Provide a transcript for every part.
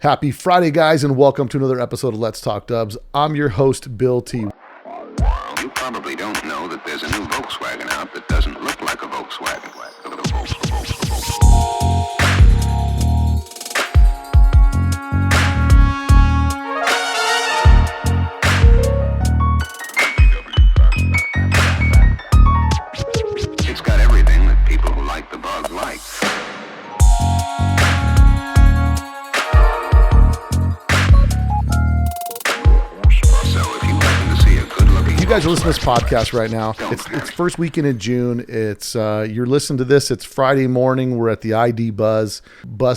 Happy Friday, guys, and welcome to another episode of Let's Talk Dubs. I'm your host, Bill T. You probably don't know that there's a new Volkswagen out that doesn't look like a Volkswagen. It's got everything that people who like the bug like. You guys are listening to this podcast right now. It's first weekend in June. It's you're listening to this. It's Friday morning. We're at the ID bus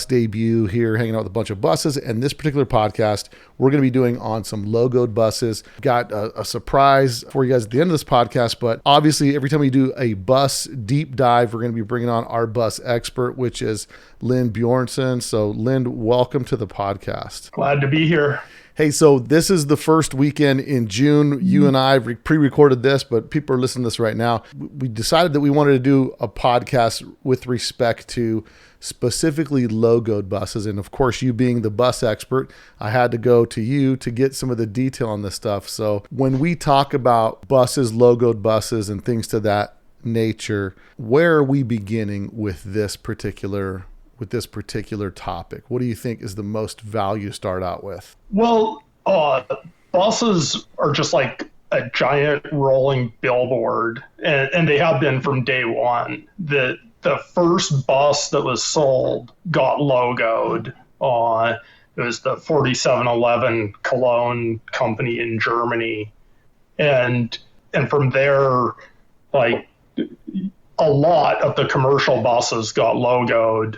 debut here, hanging out with a bunch of buses. And this particular podcast, we're going to be doing on some logoed buses. Got a surprise for you guys at the end of this podcast. But obviously, every time we do a bus deep dive, we're going to be bringing on our bus expert, which is Lind Bjornsen. So, Lind, welcome to the podcast. Glad to be here. Hey, so this is the first weekend in June. You and I pre-recorded this, but people are listening to this right now. We decided that we wanted to do a podcast with respect to specifically logoed buses. And of course, you being the bus expert, I had to go to you to get some of the detail on this stuff. So when we talk about buses, logoed buses, and things to that nature, where are we beginning with this particular topic? What do you think is the most value to start out with? Well, buses are just like a giant rolling billboard, and they have been from day one. The first bus that was sold got logoed. It was the 4711 Cologne company in Germany, and from there, like, a lot of the commercial buses got logoed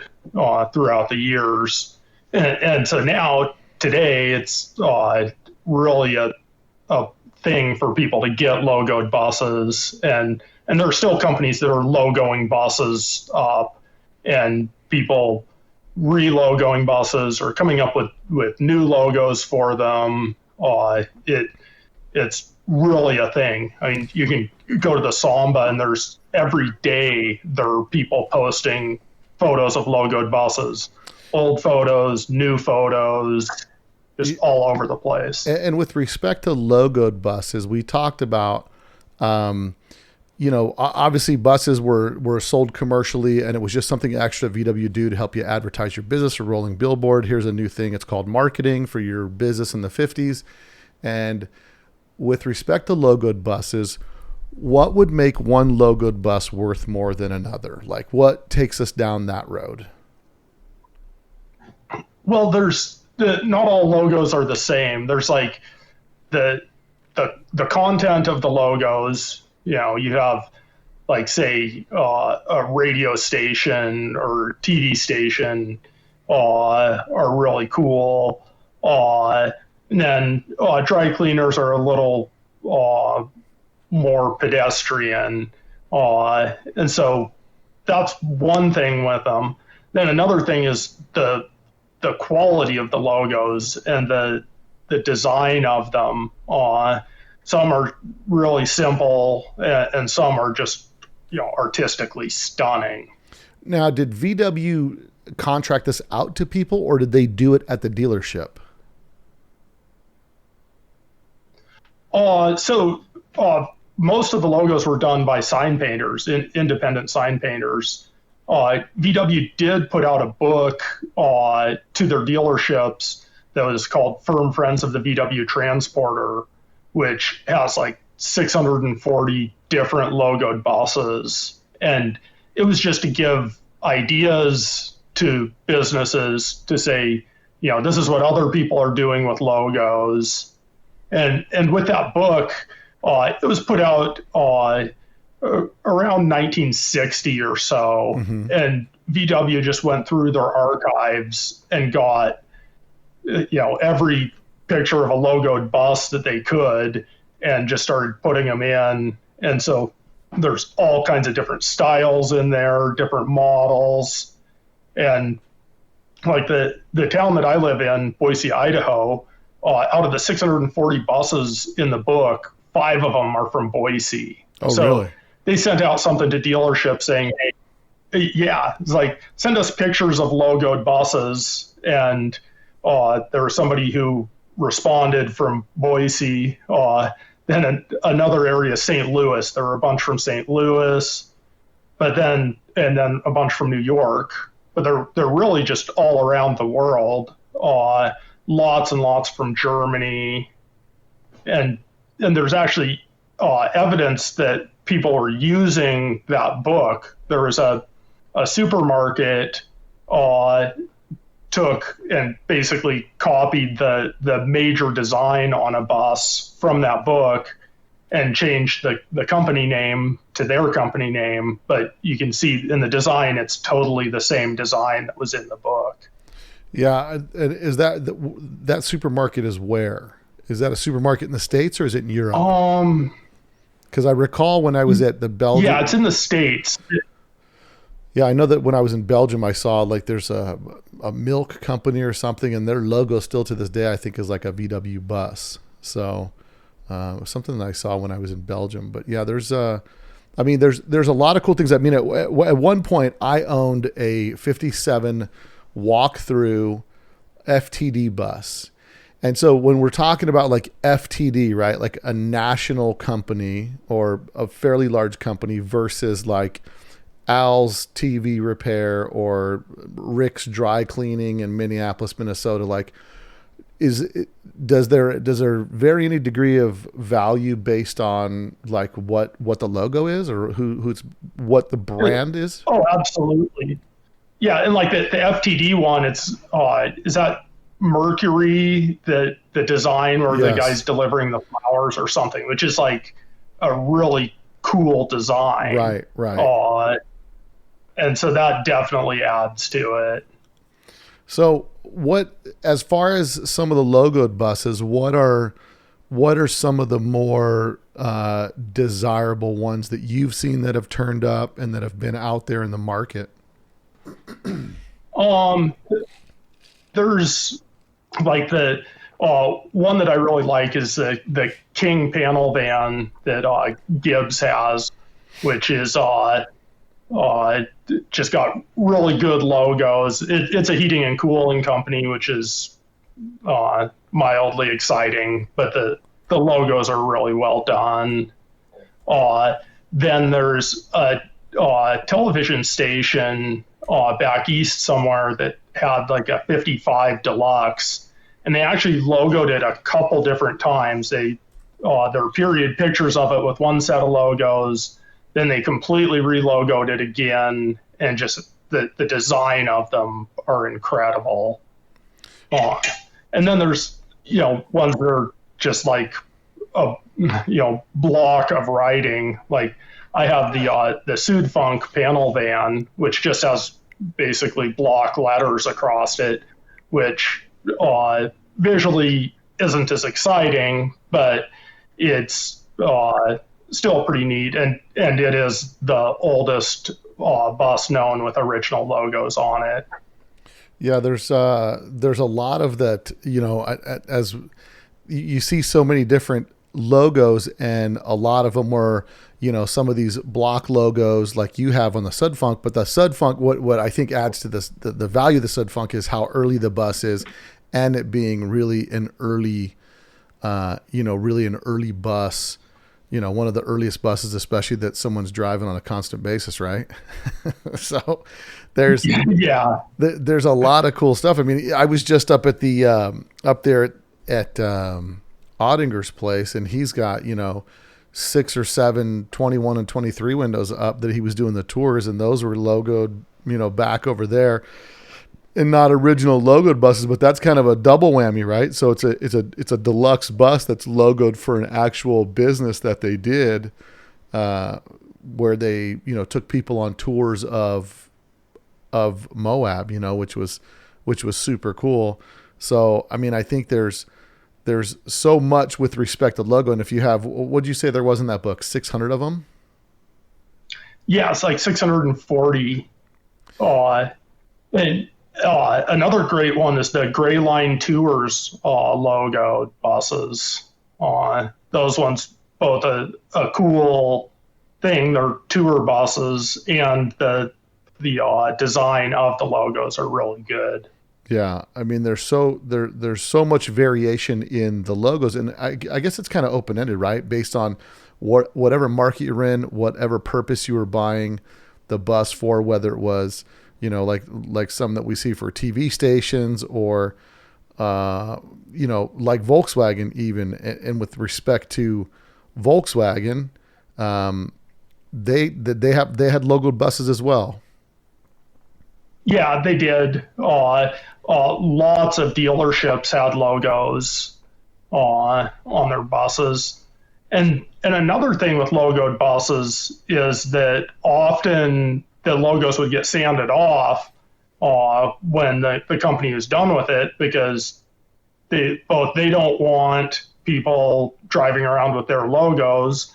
throughout the years. And so now, today, it's really a thing for people to get logoed buses. And there are still companies that are logoing buses up, and people re-logoing buses or coming up with new logos for them. It's really a thing. I mean, you can go to the Samba, and there's every day there are people posting photos of logoed buses, old photos, new photos, just all over the place. And with respect to logoed buses, we talked about, obviously buses were sold commercially, and it was just something extra VW do to help you advertise your business, or rolling billboard. Here's a new thing. It's called marketing for your business in the 50s. And with respect to logoed buses, what would make one logoed bus worth more than another? Like, what takes us down that road? Well, not all logos are the same. There's like the content of the logos. You have, like, say, a radio station or TV station are really cool. And then dry cleaners are a little more pedestrian. And so that's one thing with them. Then another thing is the quality of the logos and the design of them. Some are really simple, and some are just, artistically stunning. Now, did VW contract this out to people, or did they do it at the dealership? So most of the logos were done by sign painters, independent sign painters. VW did put out a book to their dealerships that was called Firm Friends of the VW Transporter, which has like 640 different logoed buses. And it was just to give ideas to businesses to say, this is what other people are doing with logos. And with that book, it was put out around 1960 or so, and VW just went through their archives and got, every picture of a logoed bus that they could, and just started putting them in. And so there's all kinds of different styles in there, different models. And like the town that I live in, Boise, Idaho, out of the 640 buses in the book, 5 of them are from Boise. Oh, so really? They sent out something to dealerships saying, hey, yeah, it's like, send us pictures of logoed buses, and there was somebody who responded from Boise. Then another area, St. Louis. There were a bunch from St. Louis, and then a bunch from New York. But they're really just all around the world. Lots and lots from Germany, and there's actually evidence that people were using that book. There was a supermarket took and basically copied the major design on a bus from that book and changed the company name to their company name. But you can see in the design, it's totally the same design that was in the book. Yeah. Is that supermarket is where? Is that a supermarket in the States or is it in Europe? Because I recall when I was at the Belgium. Yeah, it's in the States. Yeah, I know that when I was in Belgium, I saw like there's a milk company or something, and their logo still to this day I think is like a VW bus. So something that I saw when I was in Belgium. But yeah, there's a lot of cool things. I mean, at one point I owned a 57 walk-through FTD bus. And so when we're talking about like FTD, right, like a national company or a fairly large company versus like Al's TV repair or Rick's dry cleaning in Minneapolis, Minnesota, like does there vary any degree of value based on like what the logo is or who's what the brand is? Oh, absolutely. Yeah, and like the FTD one, it's is that Mercury, the design or the guy's delivering the flowers or something, which is like a really cool design. Right. And so that definitely adds to it. So as far as some of the logoed buses, what are some of the more desirable ones that you've seen that have turned up and that have been out there in the market? There's like the one that I really like is the King panel van that Gibbs has, which is just got really good logos. It's a heating and cooling company, which is mildly exciting, but the logos are really well done. Then there's a television station back east somewhere that had like a 55 Deluxe, and they actually logoed it a couple different times. There were period pictures of it with one set of logos, then they completely relogoed it again, and just the design of them are incredible. And then there's ones that are just like a block of writing. Like I have the Sudfunk panel van, which just has basically block letters across it, which visually isn't as exciting, but it's still pretty neat, and it is the oldest bus known with original logos on it. Yeah, there's a lot of that. As you see so many different logos, and a lot of them were some of these block logos like you have on the Sudfunk. But the Sudfunk, what I think adds to this the value of the Sudfunk is how early the bus is, and it being really an early bus. One of the earliest buses, especially that someone's driving on a constant basis, right? So there's a lot of cool stuff. I mean, I was just up at the up there at Ottinger's place, and he's got 6 or 7 21 and 23 windows up that he was doing the tours, and those were logoed back over there. And not original logoed buses, but that's kind of a double whammy, right? So it's a deluxe bus that's logoed for an actual business that they did, where they took people on tours of Moab, which was super cool. So I mean, I think there's so much with respect to logo, and if you have, what'd you say there was in that book? 600 of them? Yeah, it's like 640. And another great one is the Gray Line Tours logo buses. Those ones, both a cool thing. They're tour buses, and the design of the logos are really good. Yeah, I mean, there's so much variation in the logos, and I guess it's kind of open ended, right? Based on whatever market you're in, whatever purpose you were buying the bus for, whether it was, like some that we see for TV stations, or like Volkswagen even, and with respect to Volkswagen, they had logoed buses as well. Yeah, they did. Lots of dealerships had logos on their buses. And another thing with logoed buses is that often the logos would get sanded off when the company is done with it, because they don't want people driving around with their logos.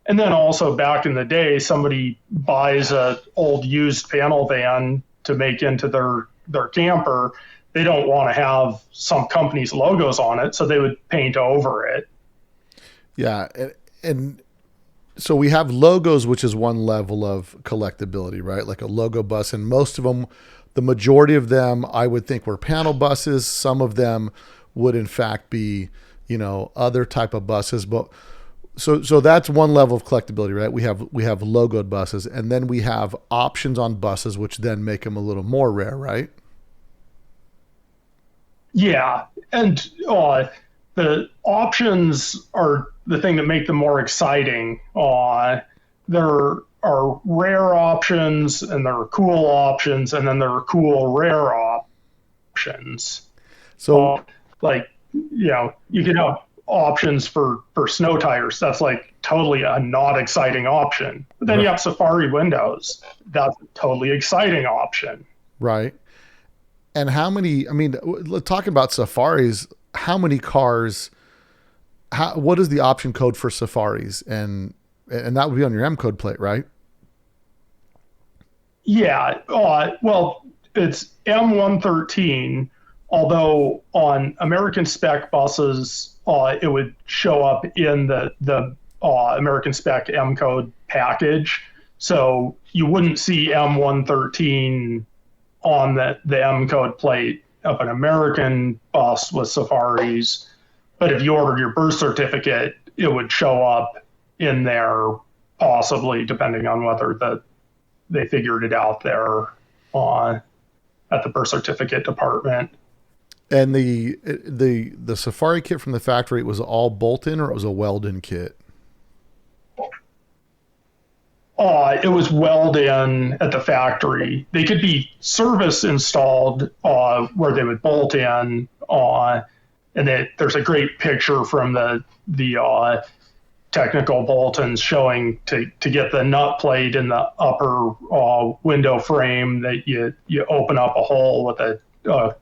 And then also back in the day, somebody buys a old used panel van to make into their camper. They don't want to have some company's logos on it, so they would paint over it. Yeah, and so we have logos, which is one level of collectability, right? Like a logo bus, and most of them, the majority of them, I would think were panel buses. Some of them would in fact be, other type of buses, but so that's one level of collectability, right? We have logoed buses, and then we have options on buses, which then make them a little more rare, right? Yeah, and the options are the thing that make them more exciting. There are rare options, and there are cool options, and then there are cool rare options. So, You can have options for snow tires. That's like totally a not exciting option. But then you have safari windows. That's a totally exciting option. right. And how many, talking about safaris, how many cars, what is the option code for safaris? And that would be on your M code plate, right? Yeah. Well, it's M113, although on American spec buses, it would show up in the American spec M code package. So you wouldn't see M113 on the M code plate of an American bus with safaris. But if you ordered your birth certificate, it would show up in there, possibly, depending on whether they figured it out there at the birth certificate department. And the safari kit from the factory, it was all bolt-in, or it was a weld-in kit? It was weld-in at the factory. They could be service installed where they would bolt in, and there's a great picture from the technical bulletins showing to get the nut plate in the upper window frame, that you open up a hole with a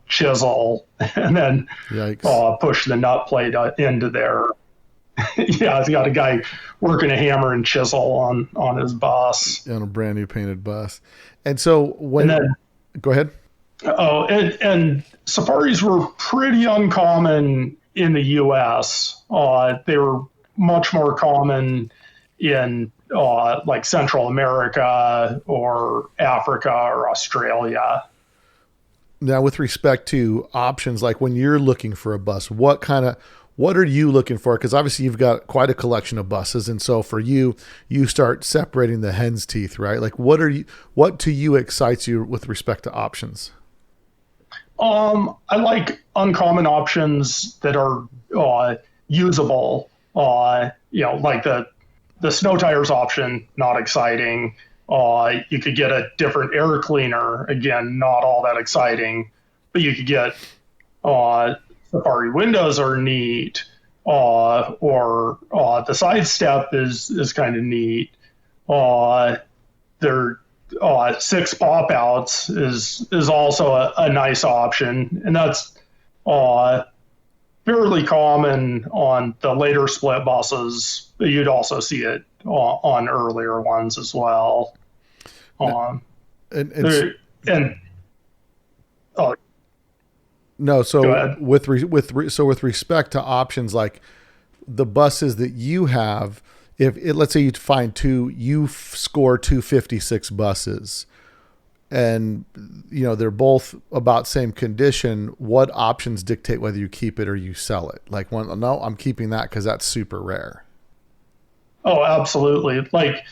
chisel and then push the nut plate into there. Yeah, he's got a guy working a hammer and chisel on his bus. On a brand new painted bus. And so go ahead. Oh, and safaris were pretty uncommon in the U.S. They were much more common in like Central America or Africa or Australia. Now, with respect to options, like when you're looking for a bus, what are you looking for? Because obviously you've got quite a collection of buses, and so for you start separating the hen's teeth, right? Like what to you excites you with respect to options? I like uncommon options that are usable. Like the snow tires option, not exciting. You could get a different air cleaner, again, not all that exciting, but you could get safari windows are neat, or the side step is kind of neat. There 6 pop outs is also a nice option, and that's fairly common on the later split buses, but you'd also see it on earlier ones as well. No, so with respect to options, like the buses that you have, let's say you find you score 256 buses, and they're both about same condition, what options dictate whether you keep it or you sell it? Like, no, I'm keeping that because that's super rare. Oh, absolutely. Like,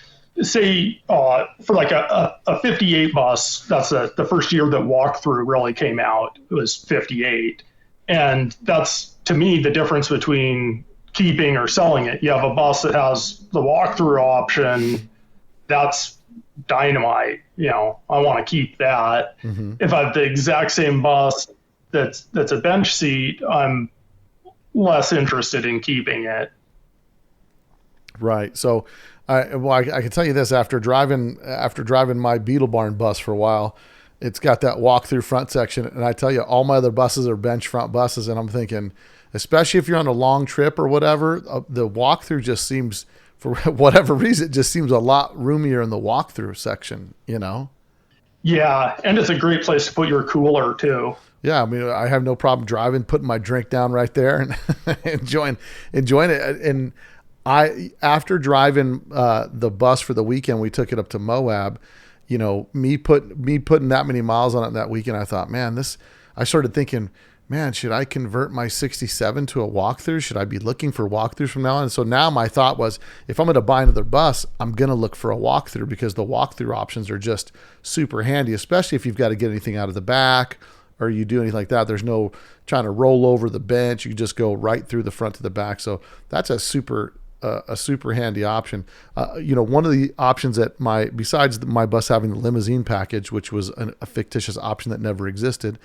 say for like a 58 bus, that's the first year that walkthrough really came out. It was 58, and that's, to me, the difference between keeping or selling it. You have a bus that has the walkthrough option, that's dynamite. I want to keep that. Mm-hmm. If I have the exact same bus that's a bench seat, I'm less interested in keeping it. Right. So I can tell you this, after driving my Beetle Barn bus for a while, it's got that walk-through front section. And I tell you, all my other buses are bench front buses. And I'm thinking, especially if you're on a long trip or whatever, the walk-through just seems, for whatever reason, it just seems a lot roomier in the walk-through section, Yeah. And it's a great place to put your cooler too. Yeah. I mean, I have no problem driving, putting my drink down right there and enjoying it. And after driving the bus for the weekend, we took it up to Moab. Me putting that many miles on it that weekend, I thought, man, I started thinking, man, should I convert my 67 to a walkthrough? Should I be looking for walkthroughs from now on? And so now my thought was, if I'm going to buy another bus, I'm going to look for a walkthrough, because the walkthrough options are just super handy, especially if you've got to get anything out of the back or you do anything like that. There's no trying to roll over the bench. You just go right through the front to the back. So that's a super handy option. One of the options besides my bus having the limousine package, which was a fictitious option that never existed,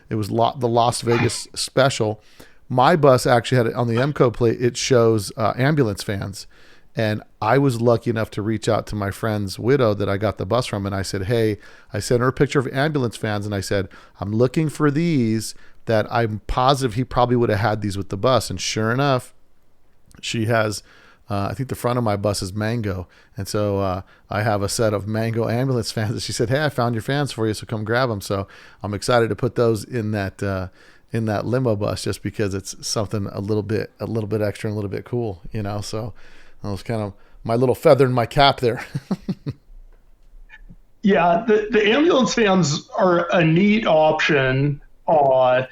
it was the Las Vegas special. My bus actually had it on the MCO plate. It shows ambulance fans. And I was lucky enough to reach out to my friend's widow that I got the bus from. And I said, hey, I sent her a picture of ambulance fans. And I said, I'm looking for these, that I'm positive he probably would have had these with the bus. And sure enough, she has, I think the front of my bus is mango. And so I have a set of mango ambulance fans. And she said, hey, I found your fans for you, so come grab them. So I'm excited to put those in that limo bus, just because it's something a little bit extra and a little bit cool, So that was kind of my little feather in my cap there. Yeah, the ambulance fans are a neat option. I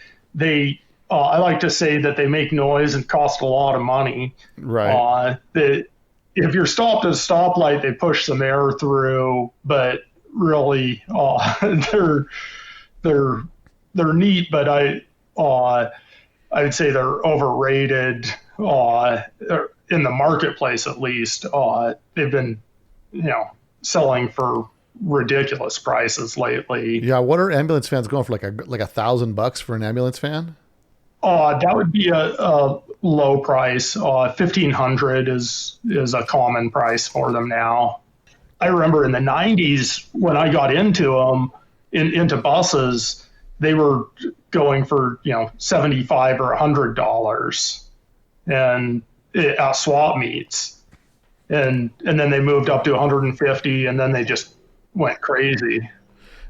like to say that they make noise and cost a lot of money. Right. If you're stopped at a stoplight, they push some air through, but really, they're neat. But I would say they're overrated. In the marketplace, at least, they've been, selling for ridiculous prices lately. Yeah. What are ambulance fans going for? Like $1,000 for an ambulance fan? That would be a low price. $1,500 is a common price for them now. I remember in the 90s when I got into them, into buses, they were going for $75 or $100, and at swap meets, and then they moved up to $150, and then they just went crazy.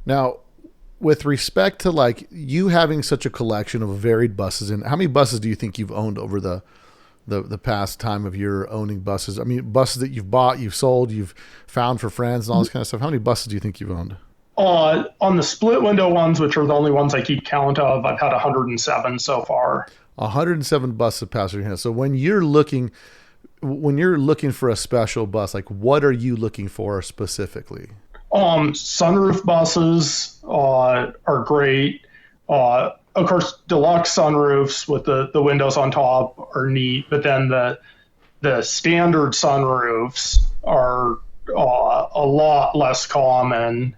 Now, with respect to like you having such a collection of varied buses, and how many buses do you think you've owned over the past time of your owning buses? I mean, buses that you've bought, you've sold, you've found for friends and all this kind of stuff. How many buses do you think you've owned? On the split window ones, which are the only ones I keep count of, I've had 107 so far. 107 buses have passed through your hands. So when you're looking for a special bus, like what are you looking for specifically? Sunroof buses are great. Of course, deluxe sunroofs with the windows on top are neat, but then the standard sunroofs are a lot less common.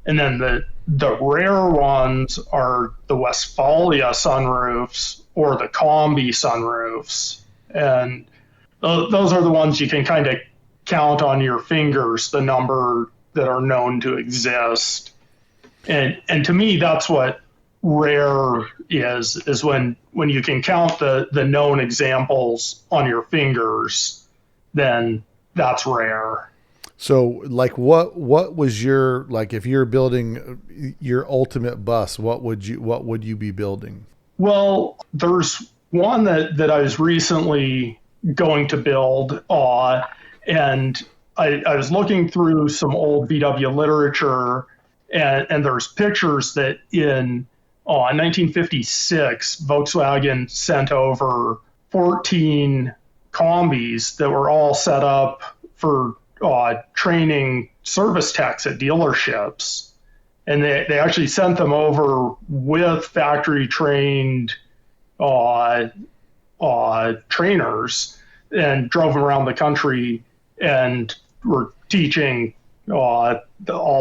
And then the rare ones are the Westfalia sunroofs or the Combi sunroofs. And those are the ones you can kind of count on your fingers, the number that are known to exist. And to me, that's what rare is when you can count the known examples on your fingers, then that's rare. So like what was your, like if you're building your ultimate bus, what would you be building? Well, there's one that I was recently going to build, and I was looking through some old VW literature, And there's pictures that in 1956, Volkswagen sent over 14 combis that were all set up for training service techs at dealerships. And they actually sent them over with factory trained trainers and drove them around the country and were teaching all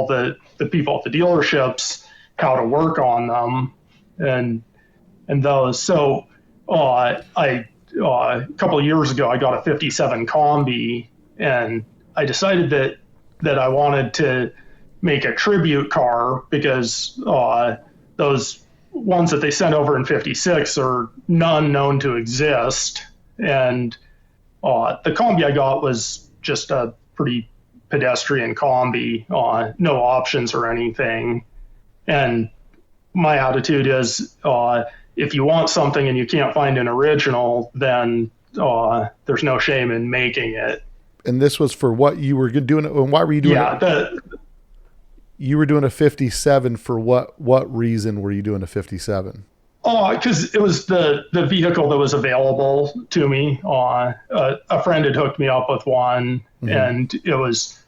the people at the dealerships how to work on them and those. So a couple of years ago, I got a 57 Combi, and I decided that I wanted to make a tribute car because those ones that they sent over in 56 are none known to exist. And the Combi I got was just a pretty pedestrian Combi, no options or anything. And my attitude is, if you want something and you can't find an original, then there's no shame in making it. And this was for what you were doing, and why were you doing it? You were doing a 57 for what reason were you doing a 57? Because it was the vehicle that was available to me. A friend had hooked me up with one, and it was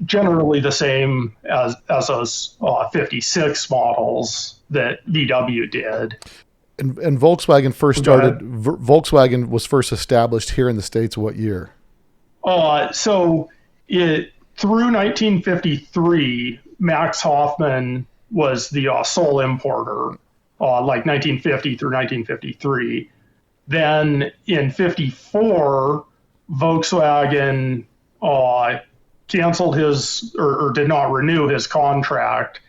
generally the same as those 56 models that VW did. And Volkswagen first started. Volkswagen was first established here in the States. What year? So through 1953, Max Hoffman was the sole importer, like 1950 through 1953. Then in 54, Volkswagen canceled his or did not renew his contract,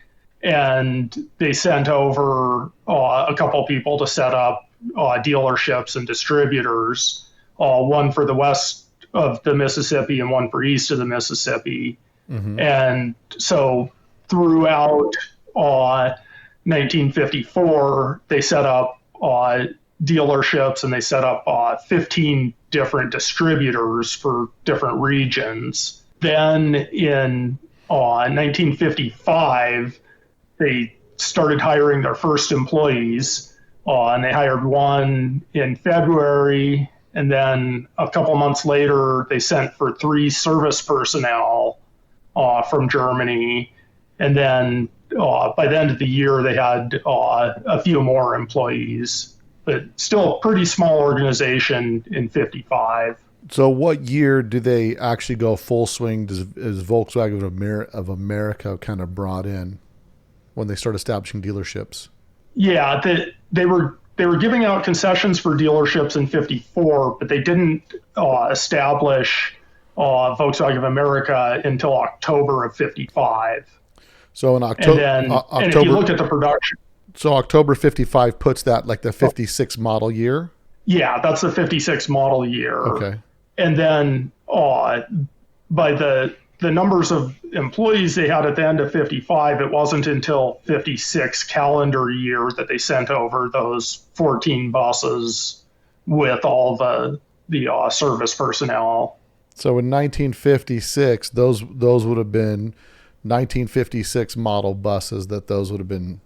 and they sent over a couple people to set up dealerships and distributors, one for the west of the Mississippi and one for east of the Mississippi. And so throughout 1954, they set up dealerships, and they set up 15 different distributors for different regions. Then in 1955, they started hiring their first employees, and they hired one in February, and then a couple months later, they sent for 3 service personnel from Germany, and then by the end of the year, they had a few more employees, but still a pretty small organization in 55. So what year do they actually go full swing? Is Volkswagen of America kind of brought in when they start establishing dealerships? Yeah, they were giving out concessions for dealerships in 54, but they didn't establish Volkswagen of America until October of 55. So in October, and if you look at the production. So October 55 puts that like the 56 model year? Yeah, that's the 56 model year. Okay. And then by the numbers of employees they had at the end of 55, it wasn't until 56 calendar year that they sent over those 14 buses with all the service personnel. So in 1956, those would have been 1956 model buses that those would have been.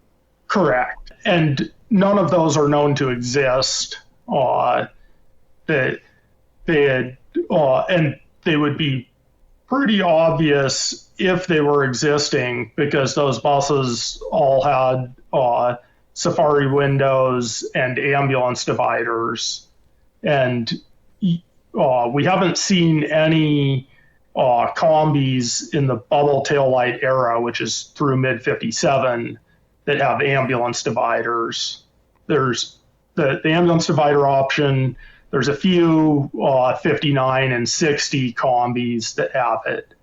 Correct. And none of those are known to exist. That they had, and they would be pretty obvious if they were existing, because those buses all had safari windows and ambulance dividers. And we haven't seen any combis in the bubble taillight era, which is through mid 57, that have ambulance dividers. There's the ambulance divider option. There's a few 59 and 60 combis that have it,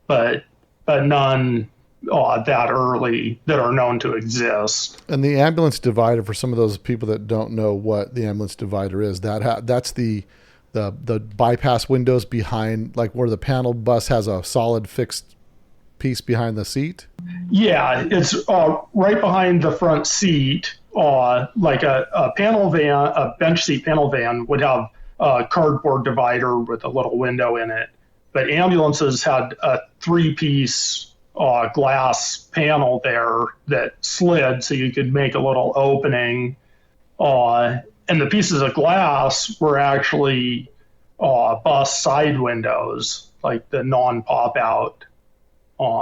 but none that early that are known to exist. And the ambulance divider, for some of those people that don't know what the ambulance divider is, that's the bypass windows behind, like where the panel bus has a solid fixed piece behind the seat. Yeah, it's right behind the front seat. Like a panel van, a bench seat panel van would have a cardboard divider with a little window in it. But ambulances had a 3-piece glass panel there that slid, so you could make a little opening. And the pieces of glass were actually bus side windows, like the non-pop out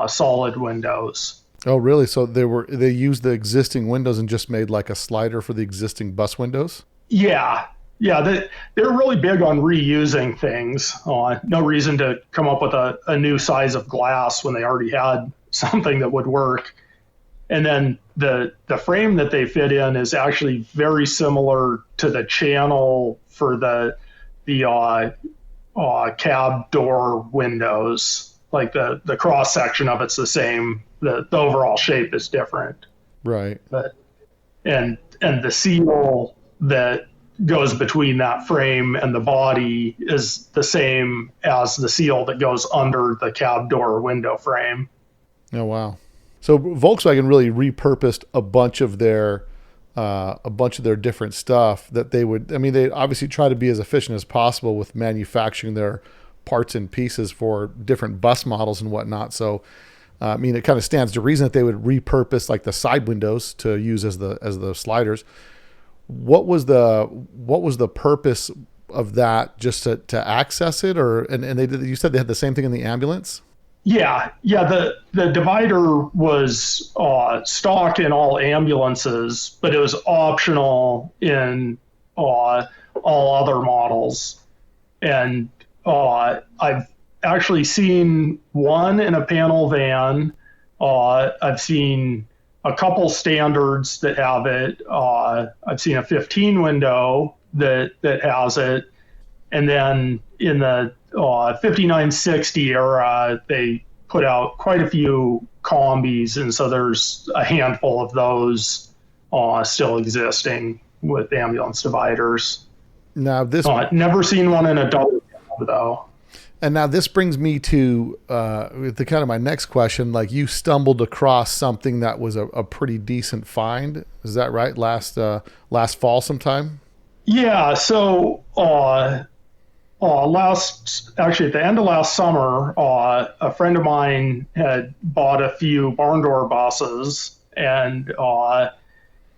solid windows. Oh, really? So they used the existing windows and just made like a slider for the existing bus windows? Yeah, yeah, they're really big on reusing things. No reason to come up with a new size of glass when they already had something that would work. And then the frame that they fit in is actually very similar to the channel for the cab door windows. Like the cross section of it's the same. The overall shape is different. Right. But and the seal that goes between that frame and the body is the same as the seal that goes under the cab door window frame. Oh, wow. So Volkswagen really repurposed a bunch of their different stuff that they would. I mean, they obviously try to be as efficient as possible with manufacturing their parts and pieces for different bus models and whatnot. So, I mean, it kind of stands to reason that they would repurpose like the side windows to use as the sliders. What was the purpose of that? Just to access it, or and they did, you said they had the same thing in the ambulance? Yeah. The divider was stock in all ambulances, but it was optional in all other models. And I've actually seen one in a panel van. I've seen a couple standards that have it. I've seen a 15 window that has it. And then in the 5960 era, they put out quite a few combis, and so there's a handful of those still existing with ambulance dividers. Now this never seen one in a double cab though. And now this brings me to the kind of my next question. Like, you stumbled across something that was a pretty decent find. Is that right? Last fall sometime? Yeah. So actually at the end of last summer, a friend of mine had bought a few barn door buses, and a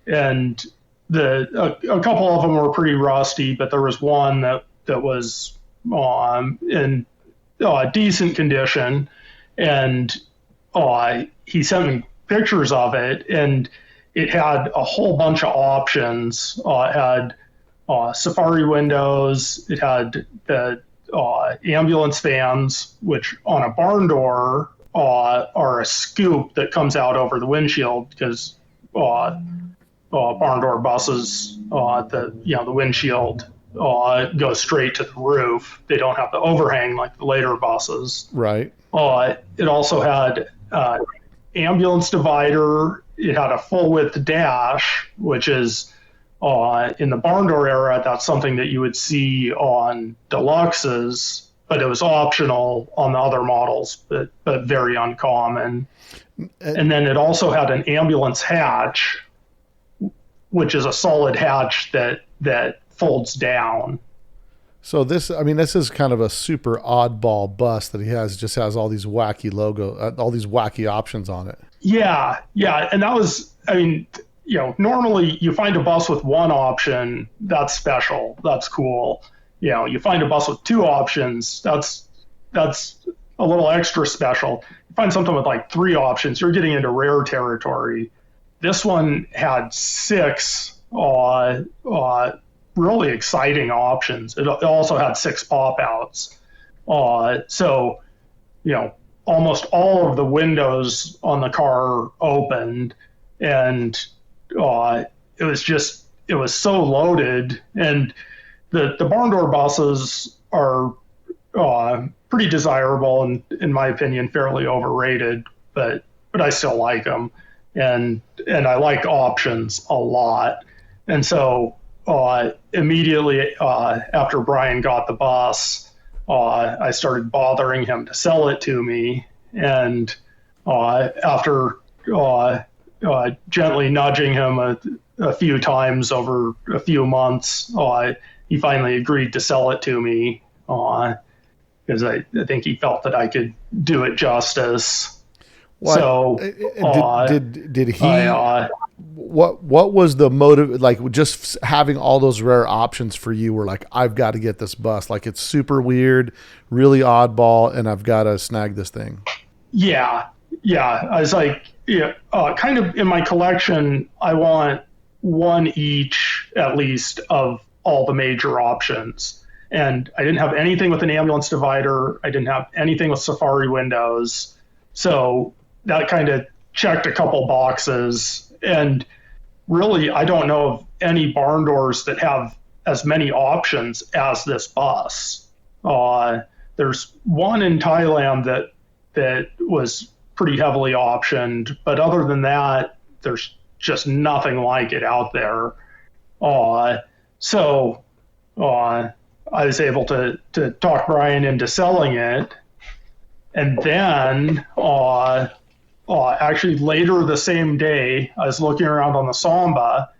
couple of them were pretty rusty, but there was one that was in decent condition, and he sent me pictures of it, and it had a whole bunch of options. It had safari windows. It had the ambulance fans, which on a barn door are a scoop that comes out over the windshield, because barn door buses, the windshield goes straight to the roof. They don't have the overhang like the later buses. Right. It also had ambulance divider. It had a full width dash, which is in the barn door era, that's something that you would see on deluxes, but it was optional on the other models, but very uncommon. And then it also had an ambulance hatch, which is a solid hatch that folds down. So this is kind of a super oddball bus that he has. Just has all these wacky all these wacky options on it. Yeah, and that was, normally you find a bus with one option, that's special, that's cool. You find a bus with two options, that's a little extra special. You find something with like three options, you're getting into rare territory. This one had six really exciting options. It also had six pop outs. So, almost all of the windows on the car opened, and it was so loaded. And the barn door buses are pretty desirable, and in my opinion fairly overrated, but I still like them, and I like options a lot. And so immediately after Brian got the bus, I started bothering him to sell it to me, and after gently nudging him a few times over a few months, he finally agreed to sell it to me, because I think he felt that I could do it justice. What So did he? I What was the motive? Like just having all those rare options for you were like, I've got to get this bus. Like it's super weird, really oddball, and I've got to snag this thing. yeah, yeah. I was like, yeah, kind of in my collection, I want one each at least of all the major options. And I didn't have anything with an ambulance divider. I didn't have anything with Safari windows. So that kind of checked a couple boxes. And really, I don't know of any barn doors that have as many options as this bus. There's one in Thailand that was pretty heavily optioned, but other than that, there's just nothing like it out there. So I was able to talk Brian into selling it, and then actually later the same day, I was looking around on the Samba,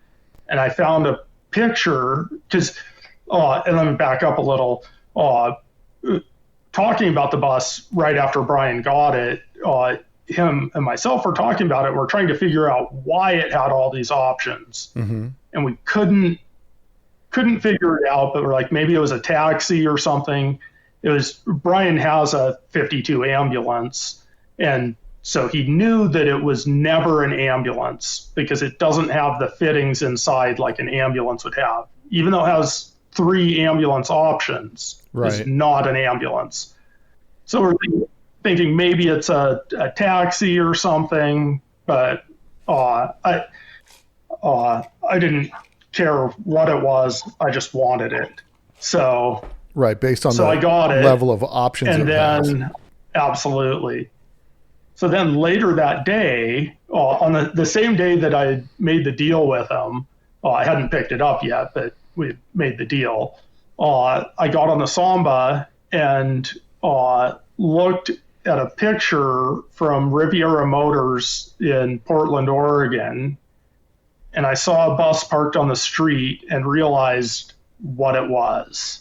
and I found a picture because, and let me back up a little. Talking about the bus right after Brian got it, him and myself were talking about it. We're trying to figure out why it had all these options, and we couldn't figure it out. But we're like, maybe it was a taxi or something. It was Brian has a 52 ambulance, and so he knew that it was never an ambulance because it doesn't have the fittings inside like an ambulance would have. Even though it has 3 ambulance options, Right. It's not an ambulance. So we're thinking maybe it's a taxi or something, but I didn't care what it was. I just wanted it. So Right, based on so the I got it, level of options. and it has. then absolutely. So then later that day, on the same day that I made the deal with him, I hadn't picked it up yet, but we made the deal. I got on the Samba and looked at a picture from Riviera Motors in Portland, Oregon, and I saw a bus parked on the street and realized what it was.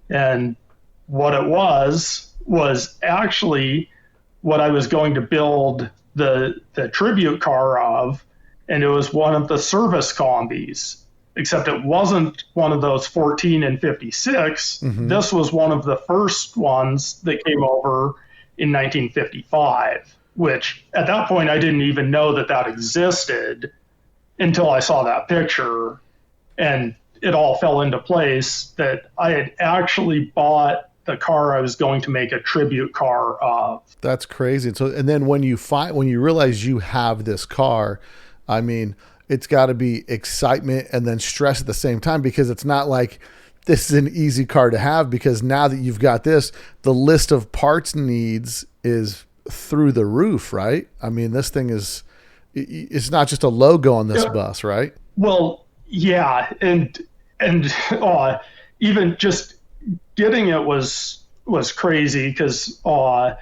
And what it was actually what I was going to build the tribute car of, and it was one of the service combis, except it wasn't one of those 14 and 56. This was one of the first ones that came over in 1955, which at that point I didn't even know that existed until I saw that picture, and it all fell into place that I had actually bought the car I was going to make a tribute car of. That's crazy. And then when you realize you have this car, I mean, it's got to be excitement and then stress at the same time, because it's not like this is an easy car to have, because now that you've got this, the list of parts needs is through the roof, right? I mean, this thing it's not just a logo on this bus, right? Well, yeah. And even just getting it was crazy because I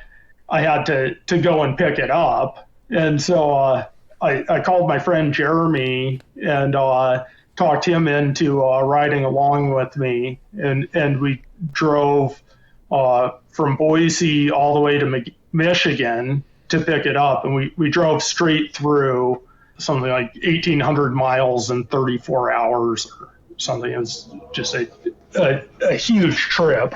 had to go and pick it up. And so I called my friend Jeremy and talked him into riding along with me. And we drove from Boise all the way to Michigan to pick it up. And we drove straight through something like 1,800 miles in 34 hours or something. It was just a huge trip.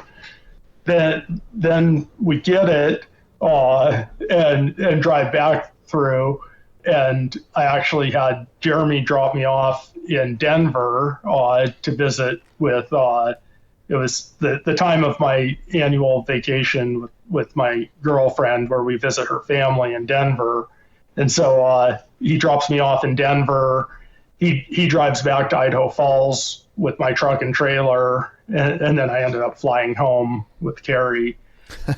Then we get it and drive back through. And I actually had Jeremy drop me off in Denver to visit with, it was the time of my annual vacation with my girlfriend where we visit her family in Denver. And so he drops me off in Denver. He drives back to Idaho Falls with my truck and trailer. And then I ended up flying home with Carrie.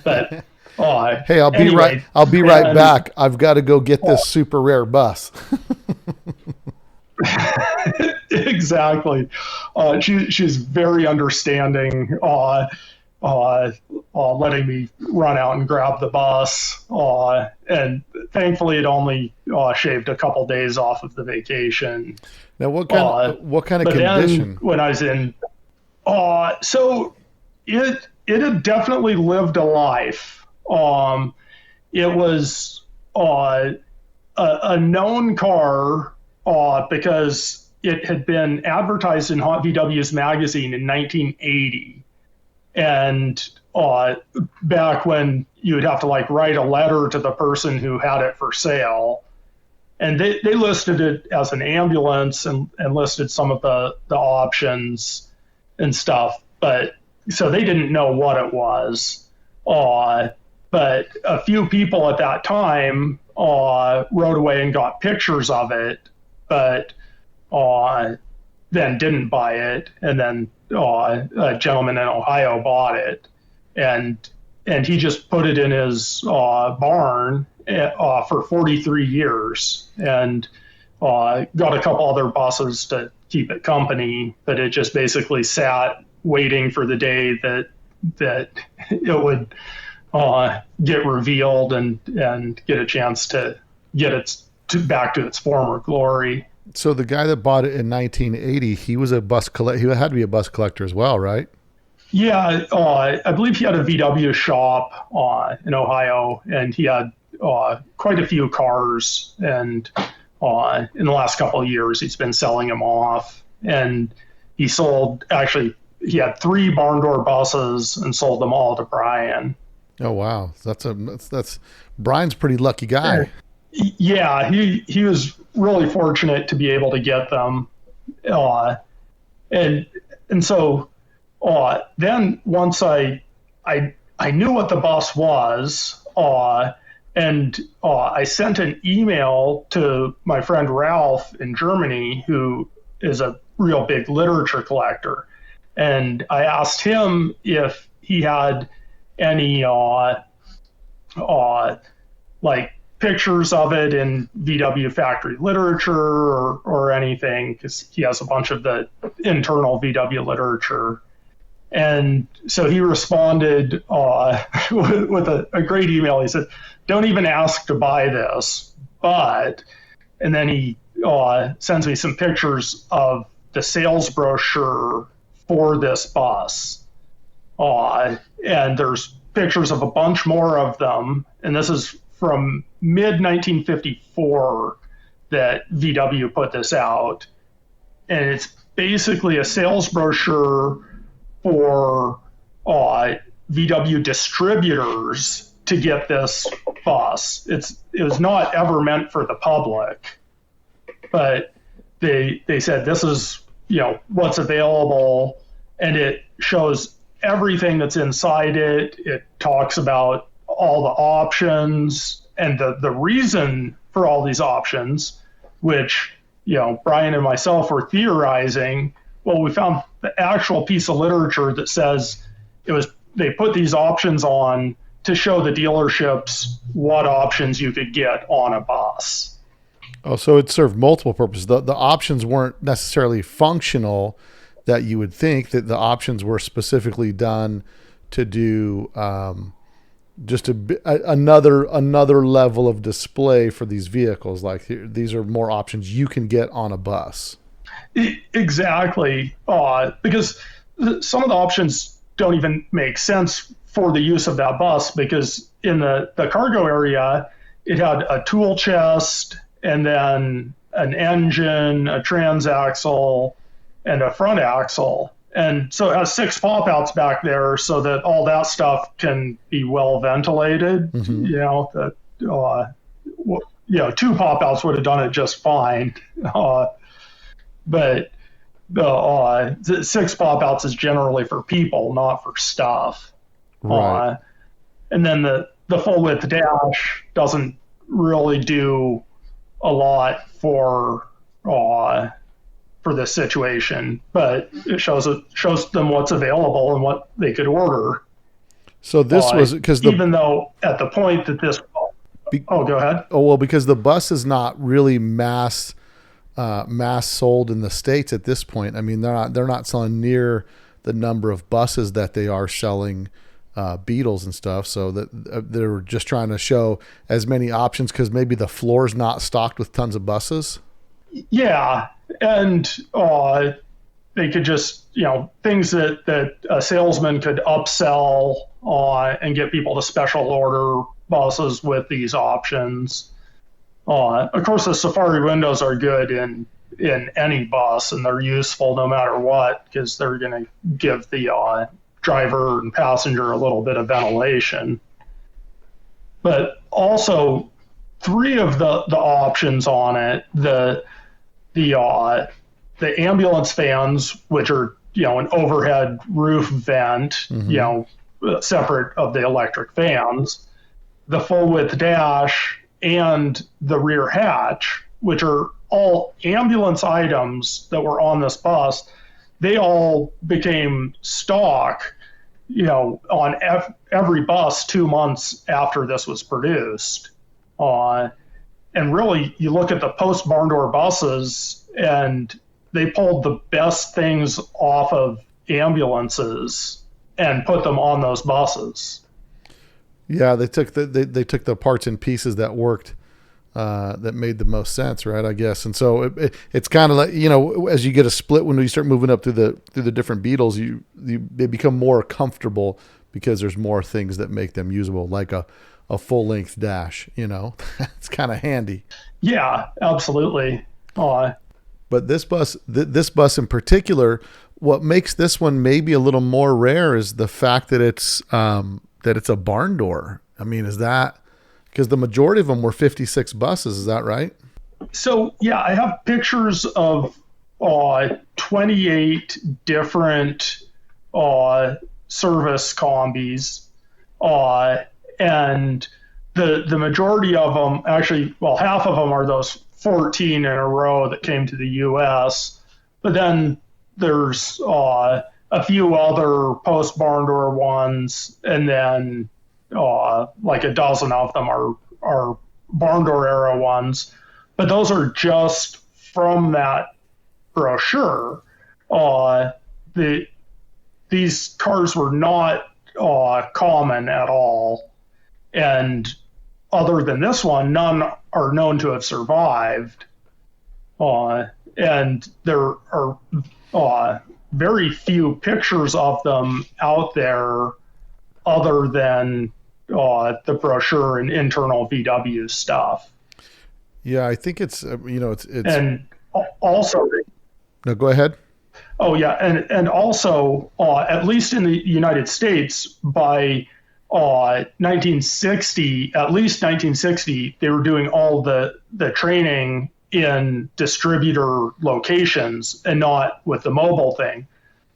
But hey, I'll be right back. I've got to go get this super rare bus. Exactly. She's very understanding, letting me run out and grab the bus. And thankfully it only shaved a couple days off of the vacation. Now, what kind of condition? Then when I was in, so it had definitely lived a life. It was a known car because it had been advertised in Hot VW's magazine in 1980. And back when you would have to like write a letter to the person who had it for sale. And they listed it as an ambulance and listed some of the options and stuff. But so they didn't know what it was. But a few people at that time rode away and got pictures of it, but then didn't buy it. And then a gentleman in Ohio bought it, and he just put it in his barn for 43 years and got a couple other buses to keep it company, but it just basically sat waiting for the day that it would get revealed and get a chance to get back to its former glory. So the guy that bought it in 1980, he was a bus collector. He had to be a bus collector as well, right? Yeah, I believe he had a VW shop in Ohio, and he had quite a few cars. And in the last couple of years, he's been selling them off. And he had 3 barn door buses and sold them all to Brian. Oh wow, that's Brian's a pretty lucky guy. Yeah, he was really fortunate to be able to get them, and so then once I knew what the bus was, and I sent an email to my friend Ralph in Germany, who is a real big literature collector, and I asked him if he had any like pictures of it in VW factory literature or anything, because he has a bunch of the internal VW literature. And so he responded with a great email. He said, "Don't even ask to buy this, but," and then he sends me some pictures of the sales brochure for this bus. And there's pictures of a bunch more of them. And this is from mid-1954 that VW put this out. And it's basically a sales brochure for VW distributors to get this bus. It was not ever meant for the public, but they said this is what's available, and it shows everything that's inside it. It talks about all the options and the reason for all these options, which Brian and myself were theorizing. Well, we found the actual piece of literature that says they put these options on to show the dealerships what options you could get on a bus. Oh, so it served multiple purposes. The options weren't necessarily functional, that you would think that the options were specifically done to do just another level of display for these vehicles. Like these are more options you can get on a bus. Exactly. Because some of the options don't even make sense for the use of that bus, because in the cargo area, it had a tool chest and then an engine, a transaxle, and a front axle. And so it has 6 pop-outs back there so that all that stuff can be well ventilated. Mm-hmm. 2 pop-outs would have done it just fine. But the 6 pop-outs is generally for people, not for stuff. Right. And then the full-width dash doesn't really do a lot for this situation, but it shows them what's available and what they could order. So this was because even though at the point that this, go ahead. Oh, well, because the bus is not really mass sold in the States at this point. I mean, they're not selling near the number of buses that they are selling Beetles and stuff. So that they're just trying to show as many options because maybe the floor's not stocked with tons of buses. Yeah. And they could just, things that a salesman could upsell and get people to special order buses with these options. Of course, the Safari windows are good in any bus, and they're useful no matter what because they're going to give the driver and passenger a little bit of ventilation. But also, three of the options on it, the ambulance fans, which are an overhead roof vent, separate of the electric fans, the full width dash, and the rear hatch, which are all ambulance items that were on this bus. They all became stock, on every bus 2 months after this was produced. And really, you look at the post barn door buses, and they pulled the best things off of ambulances and put them on those buses. Yeah, they took the parts and pieces that worked, that made the most sense, right? I guess, and so it's kind of like as you get a split when you start moving up through the different Beetles, they become more comfortable because there's more things that make them usable, like a full length dash. It's kind of handy. Yeah, absolutely. But this bus in particular, what makes this one maybe a little more rare is the fact that it's a barn door. I mean, is that because the majority of them were 56 buses? Is that right? So yeah, I have pictures of 28 different service combis, and the majority of them, actually, well, half of them are those 14 in a row that came to the U.S. But then there's a few other post barn door ones, and then like a dozen of them are barn door era ones. But those are just from that brochure. These cars were not common at all, and other than this one, none are known to have survived. And there are very few pictures of them out there other than the brochure and internal VW stuff. Yeah, I think it's it's and also. No, go ahead. Oh yeah, and also at least in the United States by 1960, at least 1960, they were doing all the training in distributor locations and not with the mobile thing.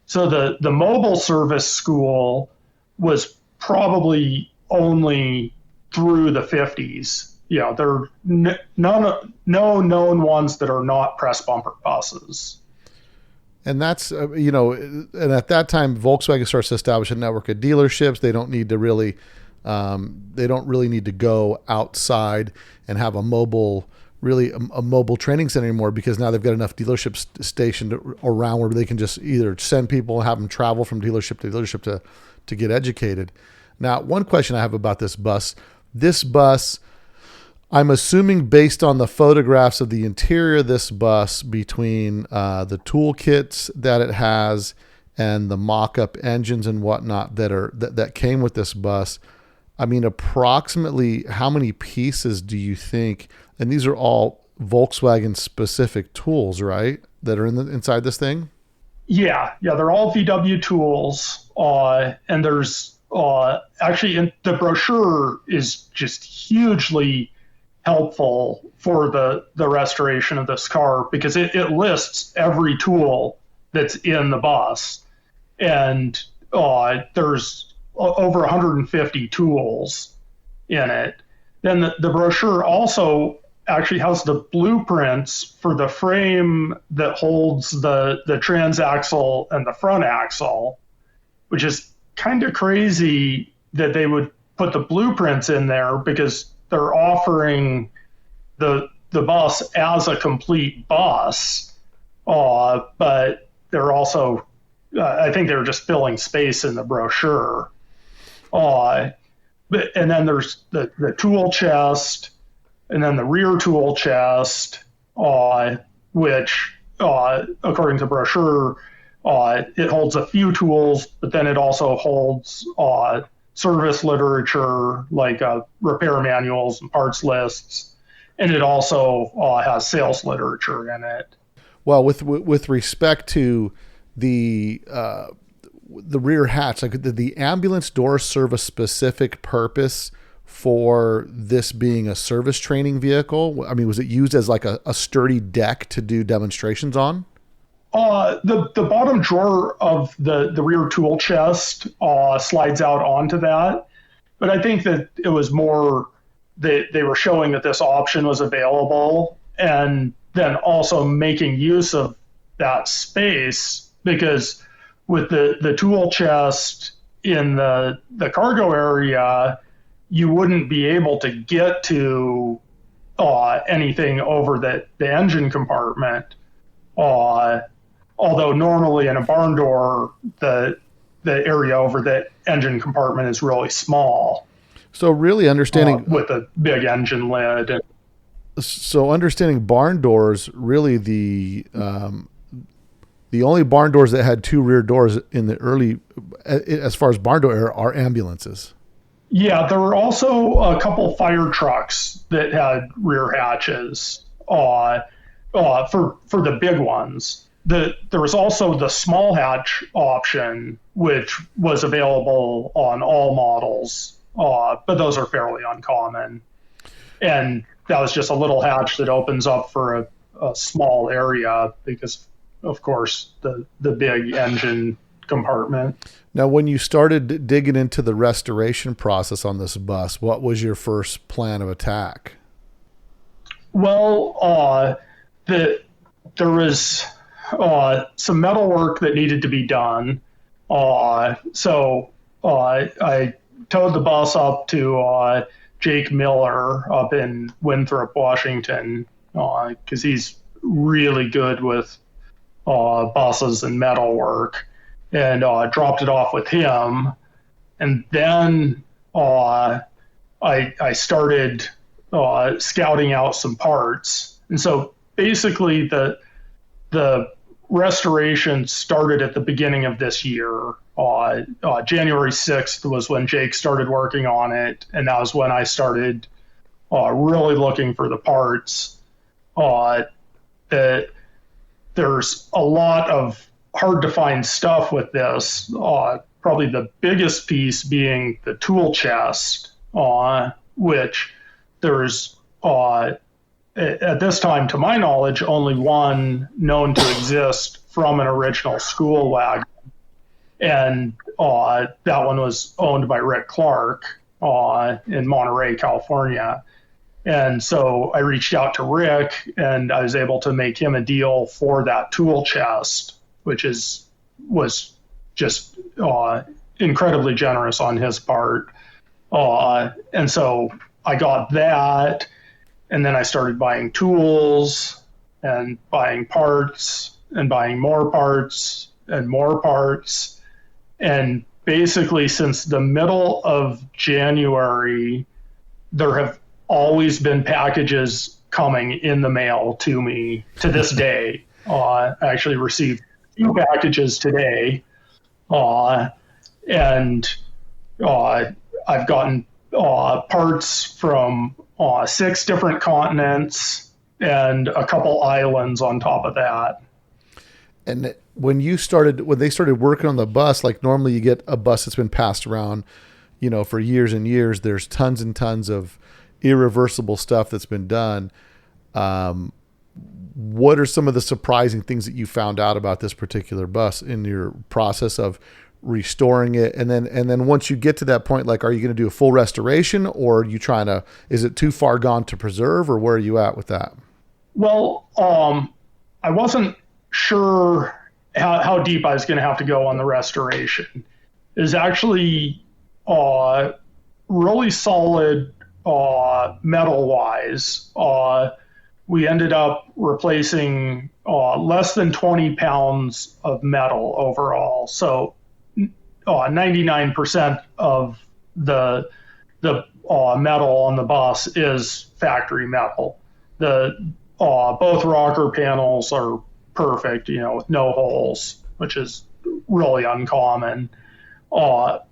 So the mobile service school was probably only through the 50s. There are no known ones that are not press bumper buses. And that's, and at that time, Volkswagen starts to establish a network of dealerships. They don't need to really, need to go outside and have a mobile training center anymore, because now they've got enough dealerships stationed around where they can just either send people, have them travel from dealership to dealership to get educated. Now, one question I have about this bus, I'm assuming based on the photographs of the interior of this bus, between the toolkits that it has and the mock-up engines and whatnot that came with this bus, I mean, approximately how many pieces do you think? And these are all Volkswagen specific tools, right? That are inside this thing? Yeah, they're all VW tools, and there's actually the brochure is just hugely helpful for the restoration of this car, because it lists every tool that's in the bus, and there's over 150 tools in it. Then the brochure also actually has the blueprints for the frame that holds the transaxle and the front axle, which is kind of crazy that they would put the blueprints in there, because they're offering the bus as a complete bus, but they're also, I think they're just filling space in the brochure. And then there's the tool chest, and then the rear tool chest, which, according to the brochure, it holds a few tools, but then it also holds service literature, like repair manuals and parts lists, and it also has sales literature in it. Well, with respect to the rear hatch, like did the ambulance door serve a specific purpose for this being a service training vehicle? I mean, was it used as like a sturdy deck to do demonstrations on? The bottom drawer of the rear tool chest slides out onto that, but I think that it was more that they were showing that this option was available, and then also making use of that space, because with the tool chest in the cargo area, you wouldn't be able to get to anything over the engine compartment. Although normally in a barn door, the area over the engine compartment is really small. So really understanding with a big engine lid. So understanding barn doors, really the only barn doors that had two rear doors in the early, as far as barn door era, are ambulances. Yeah, there were also a couple fire trucks that had rear hatches for the big ones. There was also the small hatch option, which was available on all models, but those are fairly uncommon. And that was just a little hatch that opens up for a small area because, of course, the big engine compartment. Now, when you started digging into the restoration process on this bus, what was your first plan of attack? Well, there was some metal work that needed to be done. So I towed the bus up to Jake Miller up in Winthrop, Washington, because he's really good with buses and metal work, and dropped it off with him. And then I started scouting out some parts. And so basically the restoration started at the beginning of this year. January 6th was when Jake started working on it, and that was when I started really looking for the parts. There's a lot of hard to find stuff with this, probably the biggest piece being the tool chest, which there's at this time, to my knowledge, only one known to exist from an original school wagon. And that one was owned by Rick Clark in Monterey, California. And so I reached out to Rick, and I was able to make him a deal for that tool chest, which was just incredibly generous on his part. And so I got that. And then I started buying tools and buying parts and buying more parts and more parts. And basically since the middle of January, there have always been packages coming in the mail to me to this day. I actually received 2 packages today. And I've gotten parts from 6 different continents and a couple islands on top of that. And when they started working on the bus, like normally you get a bus that's been passed around, for years and years, there's tons and tons of irreversible stuff that's been done. What are some of the surprising things that you found out about this particular bus in your process of restoring it? And then once you get to that point, like, are you going to do a full restoration, or are you is it too far gone to preserve, or where are you at with that? Well, I wasn't sure how deep I was going to have to go on the restoration. It was actually really solid metal wise. We ended up replacing less than 20 pounds of metal overall. So 99% of the metal on the bus is factory metal. Both rocker panels are perfect, with no holes, which is really uncommon. But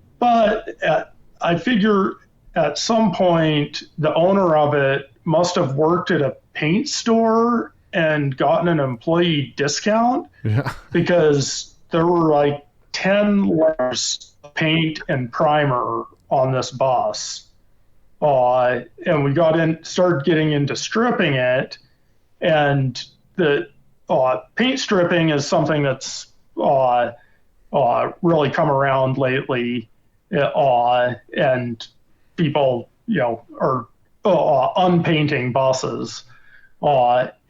I figure at some point the owner of it must have worked at a paint store and gotten an employee discount Yeah. because there were like 10 layers of paint and primer on this bus. And we started getting into stripping it, and the paint stripping is something that's really come around lately, and people, are unpainting buses,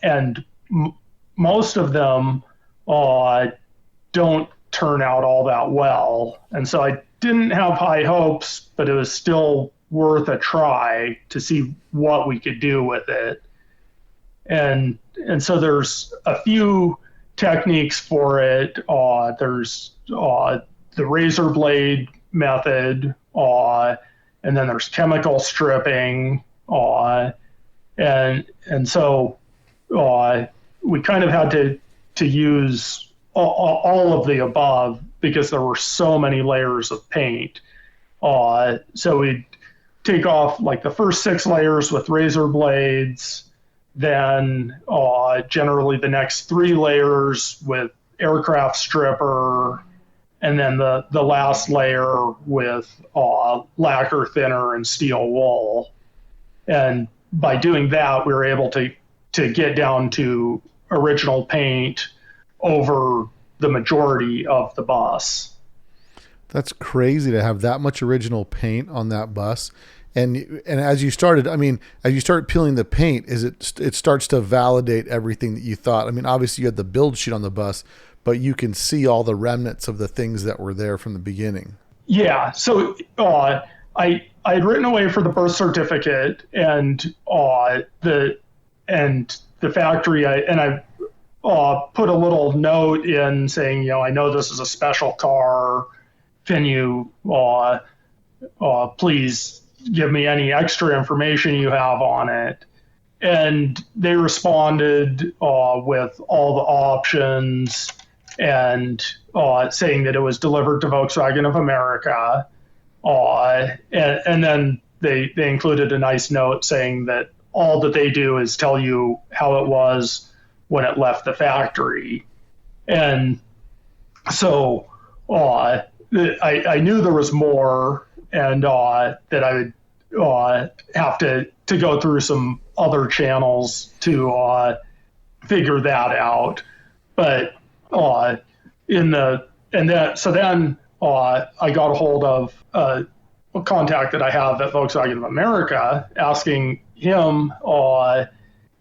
and most of them don't turn out all that well. And so I didn't have high hopes, but it was still worth a try to see what we could do with it. And so there's a few techniques for it. There's the razor blade method, and then there's chemical stripping, and so we kind of had to use all of the above because there were so many layers of paint. So we'd take off like the first 6 layers with razor blades, then generally the next 3 layers with aircraft stripper, and then the last layer with lacquer thinner and steel wool. And by doing that, we were able to get down to original paint over the majority of the bus. That's crazy to have that much original paint on that bus. And as you started peeling the paint, it starts to validate everything that you thought. I mean, obviously you had the build sheet on the bus, but you can see all the remnants of the things that were there from the beginning. Yeah. So I had written away for the birth certificate, and the factory, I put a little note in saying, I know this is a special car. Can you please give me any extra information you have on it? And they responded with all the options and saying that it was delivered to Volkswagen of America. And then they included a nice note saying that all that they do is tell you how it was when it left the factory. And so I knew there was more, and that I would have to go through some other channels to figure that out. But so then I got a hold of a contact that I have at Volkswagen of America, asking him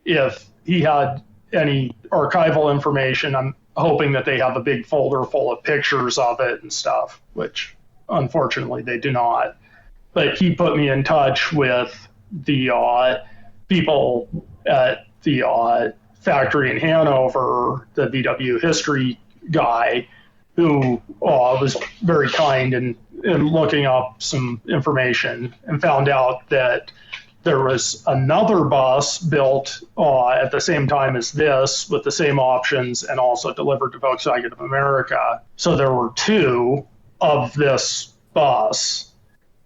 if he had any archival information. I'm hoping that they have a big folder full of pictures of it and stuff, which unfortunately they do not. But he put me in touch with the people at the factory in Hanover, the VW history guy, who was very kind in looking up some information, and found out that there was another bus built at the same time as this with the same options and also delivered to Volkswagen of America. So there were 2 of this bus.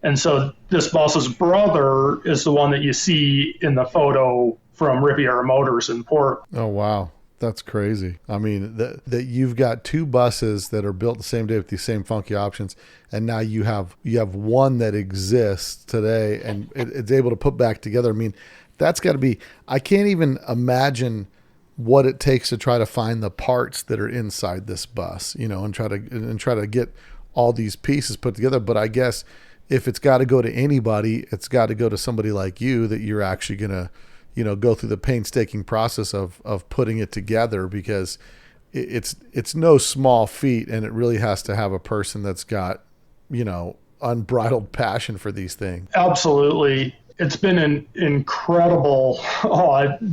And so this bus's brother is the one that you see in the photo from Riviera Motors in Port. Oh, wow. That's crazy. I mean, that you've got 2 buses that are built the same day with these same funky options, and now you have one that exists today and it's able to put back together. I mean, that's got to be, I can't even imagine what it takes to try to find the parts that are inside this bus, and try to get all these pieces put together. But I guess if it's got to go to anybody, it's got to go to somebody like you, that you're actually going to, go through the painstaking process of putting it together, because it's no small feat, and it really has to have a person that's got, unbridled passion for these things. Absolutely. It's been an incredible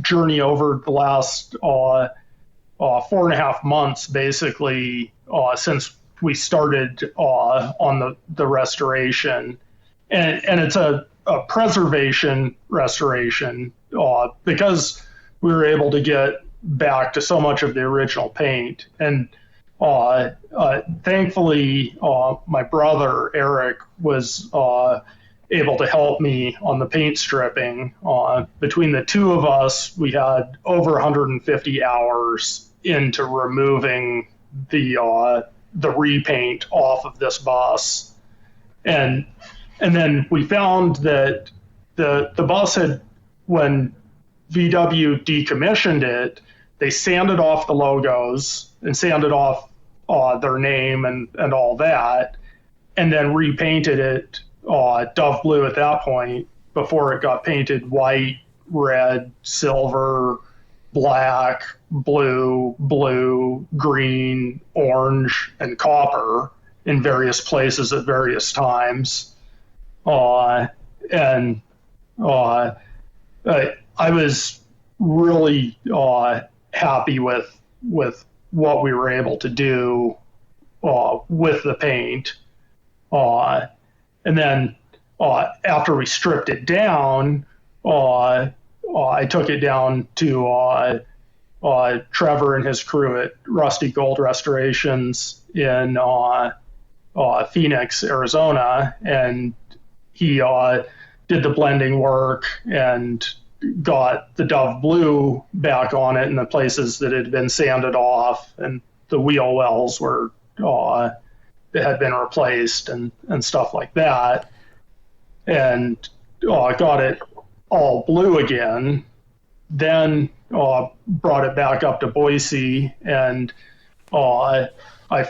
journey over the last 4.5 months, basically, since we started on the restoration. And it's a preservation restoration, because we were able to get back to so much of the original paint. And thankfully, my brother Eric was able to help me on the paint stripping. Between the two of us, we had over 150 hours into removing the repaint off of this bus, and then we found that the bus had, when VW decommissioned it, they sanded off the logos and sanded off their name and all that, and then repainted it Dove blue at that point before it got painted white, red, silver, black, blue, green, orange, and copper in various places at various times. And I was really happy with what we were able to do with the paint. And then after we stripped it down, I took it down to Trevor and his crew at Rusty Gold Restorations in Phoenix, Arizona, and he did the blending work and got the Dove blue back on it in the places that had been sanded off, and the wheel wells were that had been replaced and stuff like that, and got it all blue again. Then brought it back up to Boise, and I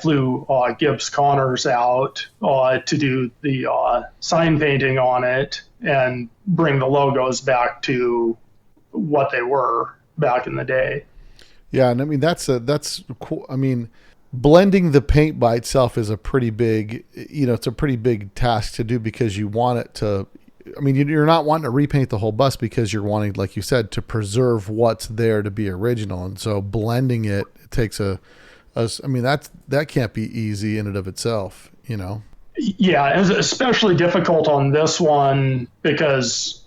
flew Gibbs Connors out to do the sign painting on it and bring the logos back to what they were back in the day. Yeah, and I mean that's cool. I mean, blending the paint by itself is a pretty big, it's a pretty big task to do, because you want it to. I mean, you're not wanting to repaint the whole bus because you're wanting, like you said, to preserve what's there to be original, and so blending it takes I mean, that can't be easy in and of itself, Yeah, it was especially difficult on this one because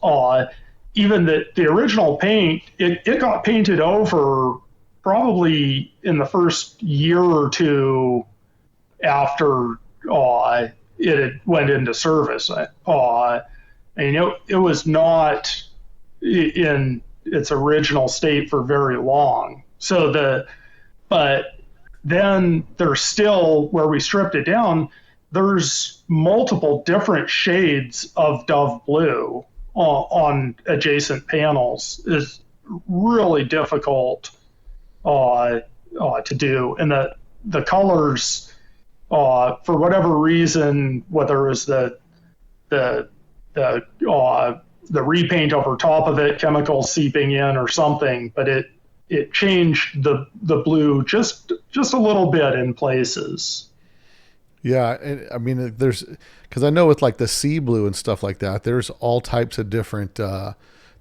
even the original paint, it got painted over probably in the first year or two after it went into service. And it was not in its original state for very long. But then there's still, where we stripped it down, there's multiple different shades of Dove blue on adjacent panels. Is really difficult to do, and the colors, for whatever reason, whether it was the repaint over top of it, chemicals seeping in or something, but it changed the blue just a little bit in places. Yeah, and I mean, because I know with like the sea blue and stuff like that, there's all types of different.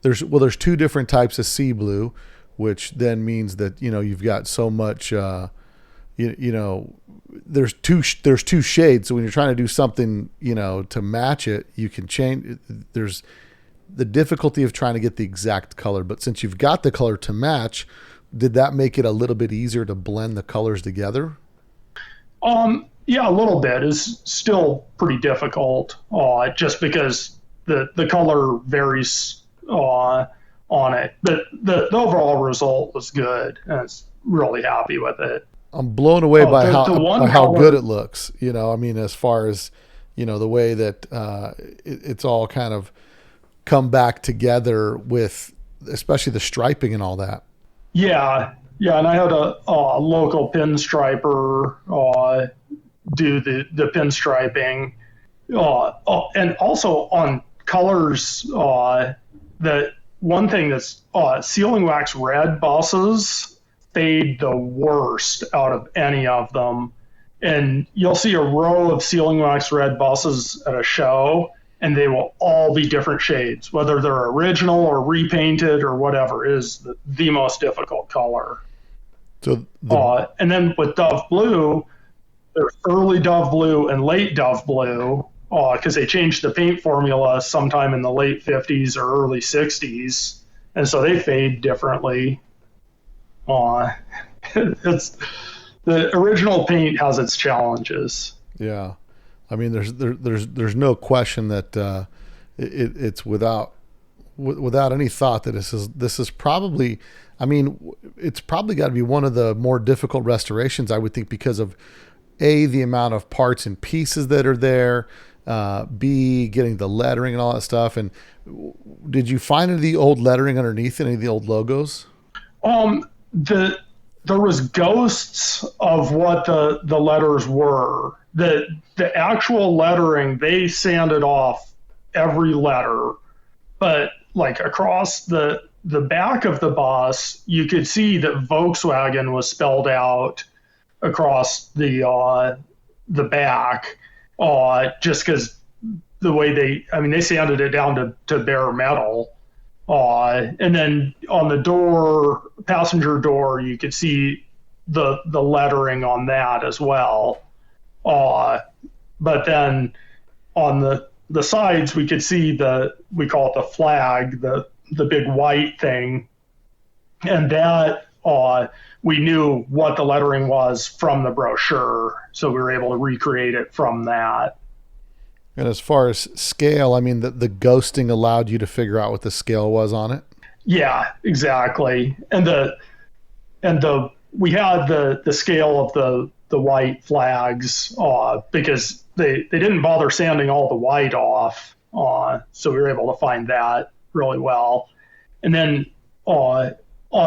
There's two different types of sea blue, which then means that you've got so much. There's two shades. So when you're trying to do something, to match it, you can change. There's the difficulty of trying to get the exact color, but since you've got the color to match, did that make it a little bit easier to blend the colors together? Yeah, a little bit. Is still pretty difficult, just because the color varies on it. But the overall result was good, and I was really happy with it. I'm blown away by how good it looks. I mean, as far as the way that it's all kind of come back together with, especially the striping and all that. Yeah, and I had a local pinstriper do the pinstriping, and also on colors. That one thing that's sealing wax red buses fade the worst out of any of them, and you'll see a row of sealing wax red buses at a show, and they will all be different shades, whether they're original or repainted or whatever. It is the most difficult color. So and then with Dove blue, there's early Dove blue and late Dove blue, because they changed the paint formula sometime in the late 50s or early 60s, and so they fade differently. It's the original paint has its challenges. Yeah, I mean, there's no question that it's without any thought that this is probably, I mean, it's probably got to be one of the more difficult restorations, I would think, because of A, the amount of parts and pieces that are there, B, getting the lettering and all that stuff. And did you find any of the old lettering underneath any of the old logos? There was ghosts of what the letters were. The actual lettering, they sanded off every letter, but like across the back of the bus, you could see that Volkswagen was spelled out across the back, just because the way they sanded it down to bare metal. And then on the passenger door, you could see the lettering on that as well. But then on the sides, we could see we call it the flag, the big white thing. And that, we knew what the lettering was from the brochure. So we were able to recreate it from that. And as far as scale, I mean, the ghosting allowed you to figure out what the scale was on it? Yeah, exactly. And we had the scale of the white flags, because they didn't bother sanding all the white off. So we were able to find that really well. And then on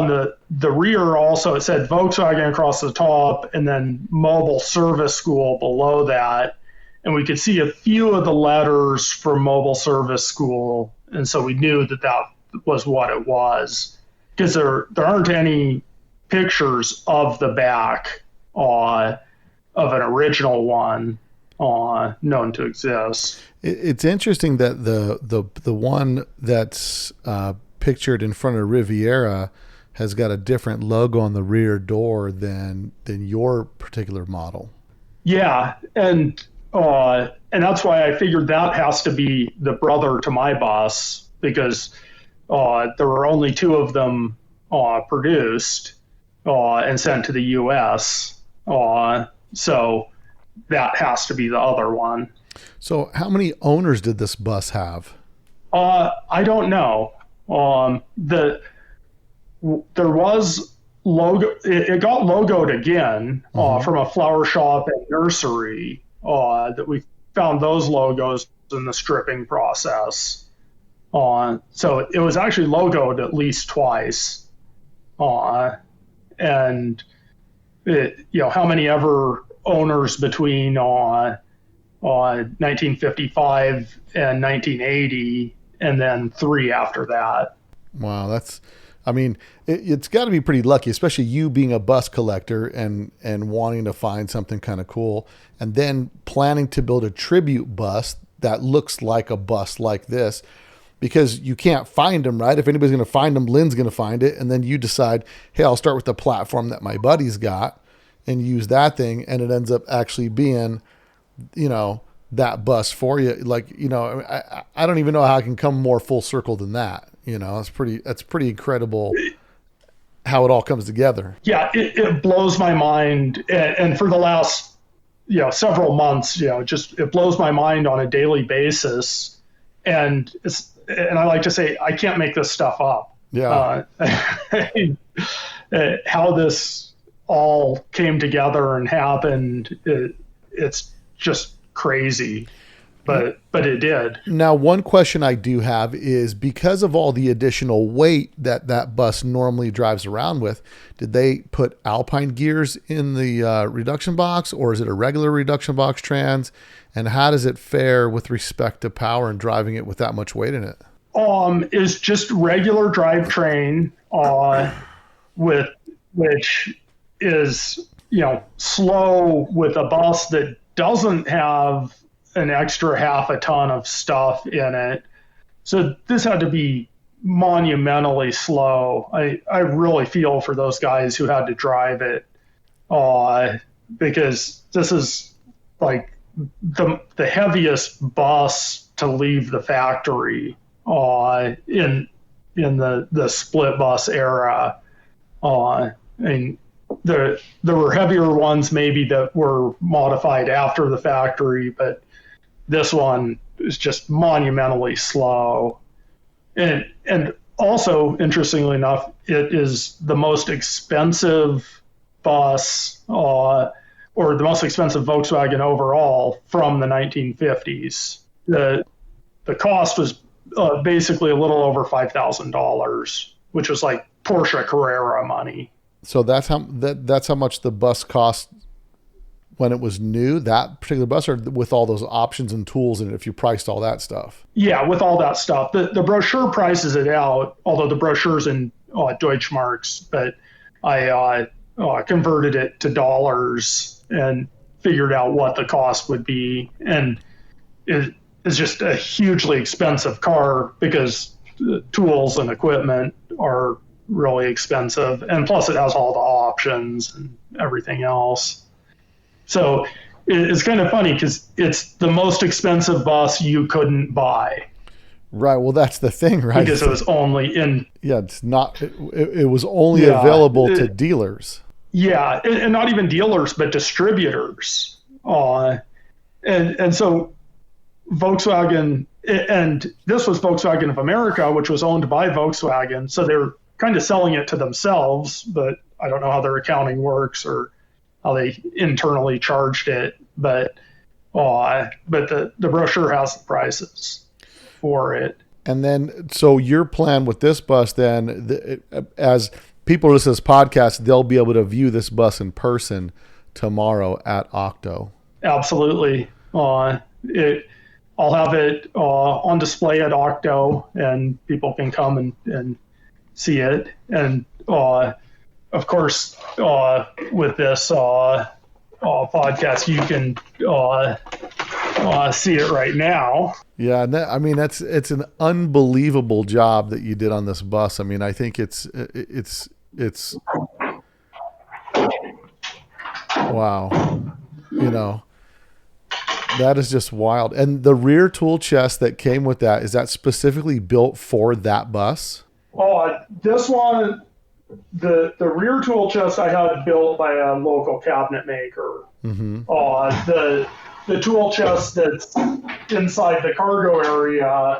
the rear also, it said Volkswagen across the top and then Mobile Service School below that. And we could see a few of the letters for Mobile Service School. And so we knew that was what it was, because there aren't any pictures of the back of an original one known to exist. It's interesting that the one that's pictured in front of Riviera has got a different logo on the rear door than your particular model. Yeah, and that's why I figured that has to be the brother to my bus, because there were only two of them produced and sent to the U.S. So that has to be the other one. So how many owners did this bus have? I don't know. There was logo. It got logoed again from a flower shop and nursery. That we found those logos in the stripping process. So it was actually logoed at least twice. And how many ever owners between 1955 and 1980, and then 3 after that. Wow, it's got to be pretty lucky, especially you being a bus collector and wanting to find something kind of cool, and then planning to build a tribute bus that looks like a bus like this, because you can't find them, right? If anybody's going to find them, Lind's going to find it. And then you decide, hey, I'll start with the platform that my buddy's got and use that thing. And it ends up actually being, that bus for you. Like, I don't even know how I can come more full circle than that. That's pretty incredible how it all comes together. Yeah, it blows my mind. And for the last, several months, it blows my mind on a daily basis. And I like to say, I can't make this stuff up. Yeah. How this all came together and happened, it's just crazy. But it did. Now, one question I do have is, because of all the additional weight that bus normally drives around with, did they put Alpine gears in the reduction box, or is it a regular reduction box trans? And how does it fare with respect to power and driving it with that much weight in it? Is just regular drivetrain, which is slow with a bus that doesn't have an extra half a ton of stuff in it. So this had to be monumentally slow. I really feel for those guys who had to drive it, because this is like the heaviest bus to leave the factory in the split bus era. There were heavier ones maybe that were modified after the factory, but this one is just monumentally slow. And also, interestingly enough, it is the most expensive bus or the most expensive Volkswagen overall from the 1950s. The cost was basically a little over $5,000, which was like Porsche Carrera money. So that's how much the bus cost when it was new, that particular bus, or with all those options and tools in it, if you priced all that stuff? Yeah, with all that stuff. The brochure prices it out, although the brochure's in Deutschmarks, but I converted it to dollars and figured out what the cost would be. And it's just a hugely expensive car because tools and equipment are really expensive. And plus it has all the options and everything else. So it's kind of funny because it's the most expensive bus you couldn't buy. Right. Well, that's the thing, right? Because it was only in... Yeah, it's not... It was only available to dealers. Yeah, and not even dealers, but distributors. And so Volkswagen... And this was Volkswagen of America, which was owned by Volkswagen. So they're kind of selling it to themselves, but I don't know how their accounting works or how they internally charged it, but the brochure has the prices for it. And then, so your plan with this bus, then, as people listen to this podcast, they'll be able to view this bus in person tomorrow at Octo. Absolutely. I'll have it on display at Octo, and people can come and see it. And of course, with this podcast, you can see it right now. Yeah, it's an unbelievable job that you did on this bus. I mean, I think it's wow. That is just wild. And the rear tool chest that came with that, is that specifically built for that bus? This one, the rear tool chest I had built by a local cabinet maker. Mm-hmm. The tool chest that's inside the cargo area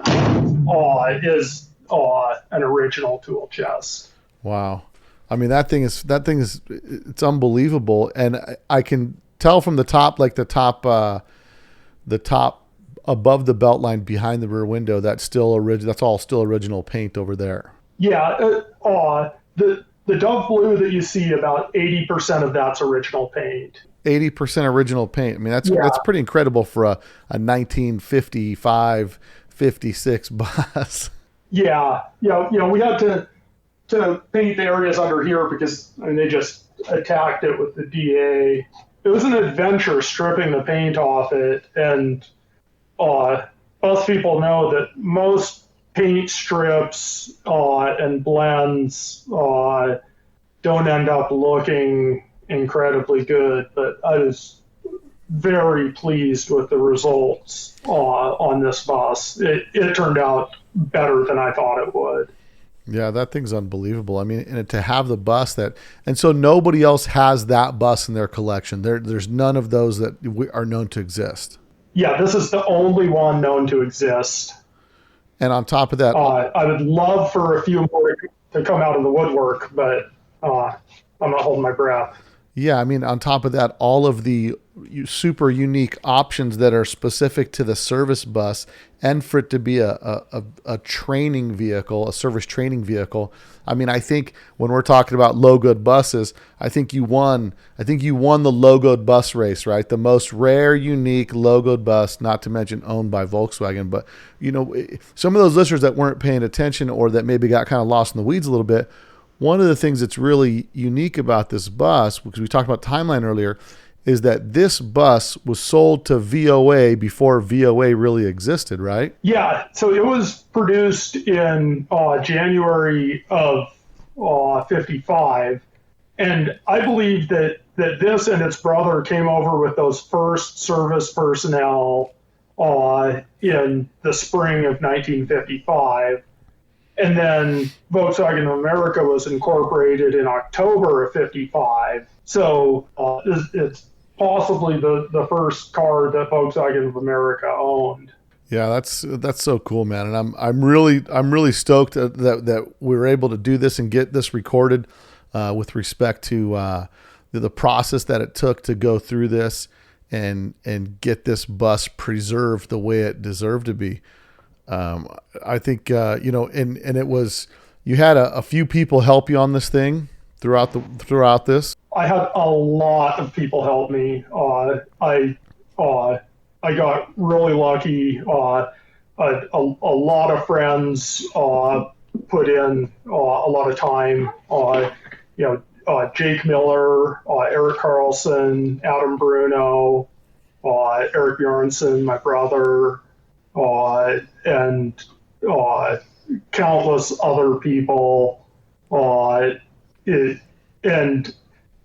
is an original tool chest. Wow. I mean, that thing is it's unbelievable. And I can tell from the top, like the top above the belt line behind the rear window, that's all still original paint over there. Yeah. The Dove Blue that you see, about 80% of that's original paint. 80% original paint. I mean, that's pretty incredible for a 1955, 56 bus. Yeah. We had to paint the areas under here because they just attacked it with the DA. It was an adventure stripping the paint off it, and most people know that most paint strips and blends don't end up looking incredibly good, but I was very pleased with the results on this bus. It turned out better than I thought it would. Yeah, that thing's unbelievable. I mean, and to have the bus and so nobody else has that bus in their collection. There's none of those that are known to exist. Yeah, this is the only one known to exist. And on top of that, I would love for a few more to come out of the woodwork, but I'm not holding my breath. Yeah, I mean, on top of that, all of the super unique options that are specific to the service bus, and for it to be a training vehicle, a service training vehicle. I mean, I think when we're talking about logoed buses, I think you won the logoed bus race, right? The most rare, unique logoed bus, not to mention owned by Volkswagen. But, some of those listeners that weren't paying attention or that maybe got kind of lost in the weeds a little bit, one of the things that's really unique about this bus, because we talked about timeline earlier, is that this bus was sold to VOA before VOA really existed, right? Yeah, so it was produced in January of 55, and I believe that this and its brother came over with those first service personnel in the spring of 1955. And then Volkswagen of America was incorporated in October of 55. So it's possibly the first car that Volkswagen of America owned. Yeah, that's so cool, man. And I'm really stoked that we were able to do this and get this recorded with respect to the process that it took to go through this and get this bus preserved the way it deserved to be. I think and it was, you had a few people help you on this thing throughout this. I had a lot of people help me. I got really lucky. A lot of friends put in a lot of time. Jake Miller, Eric Carlson, Adam Bruno, Eric Bjornsen, my brother, and countless other people. And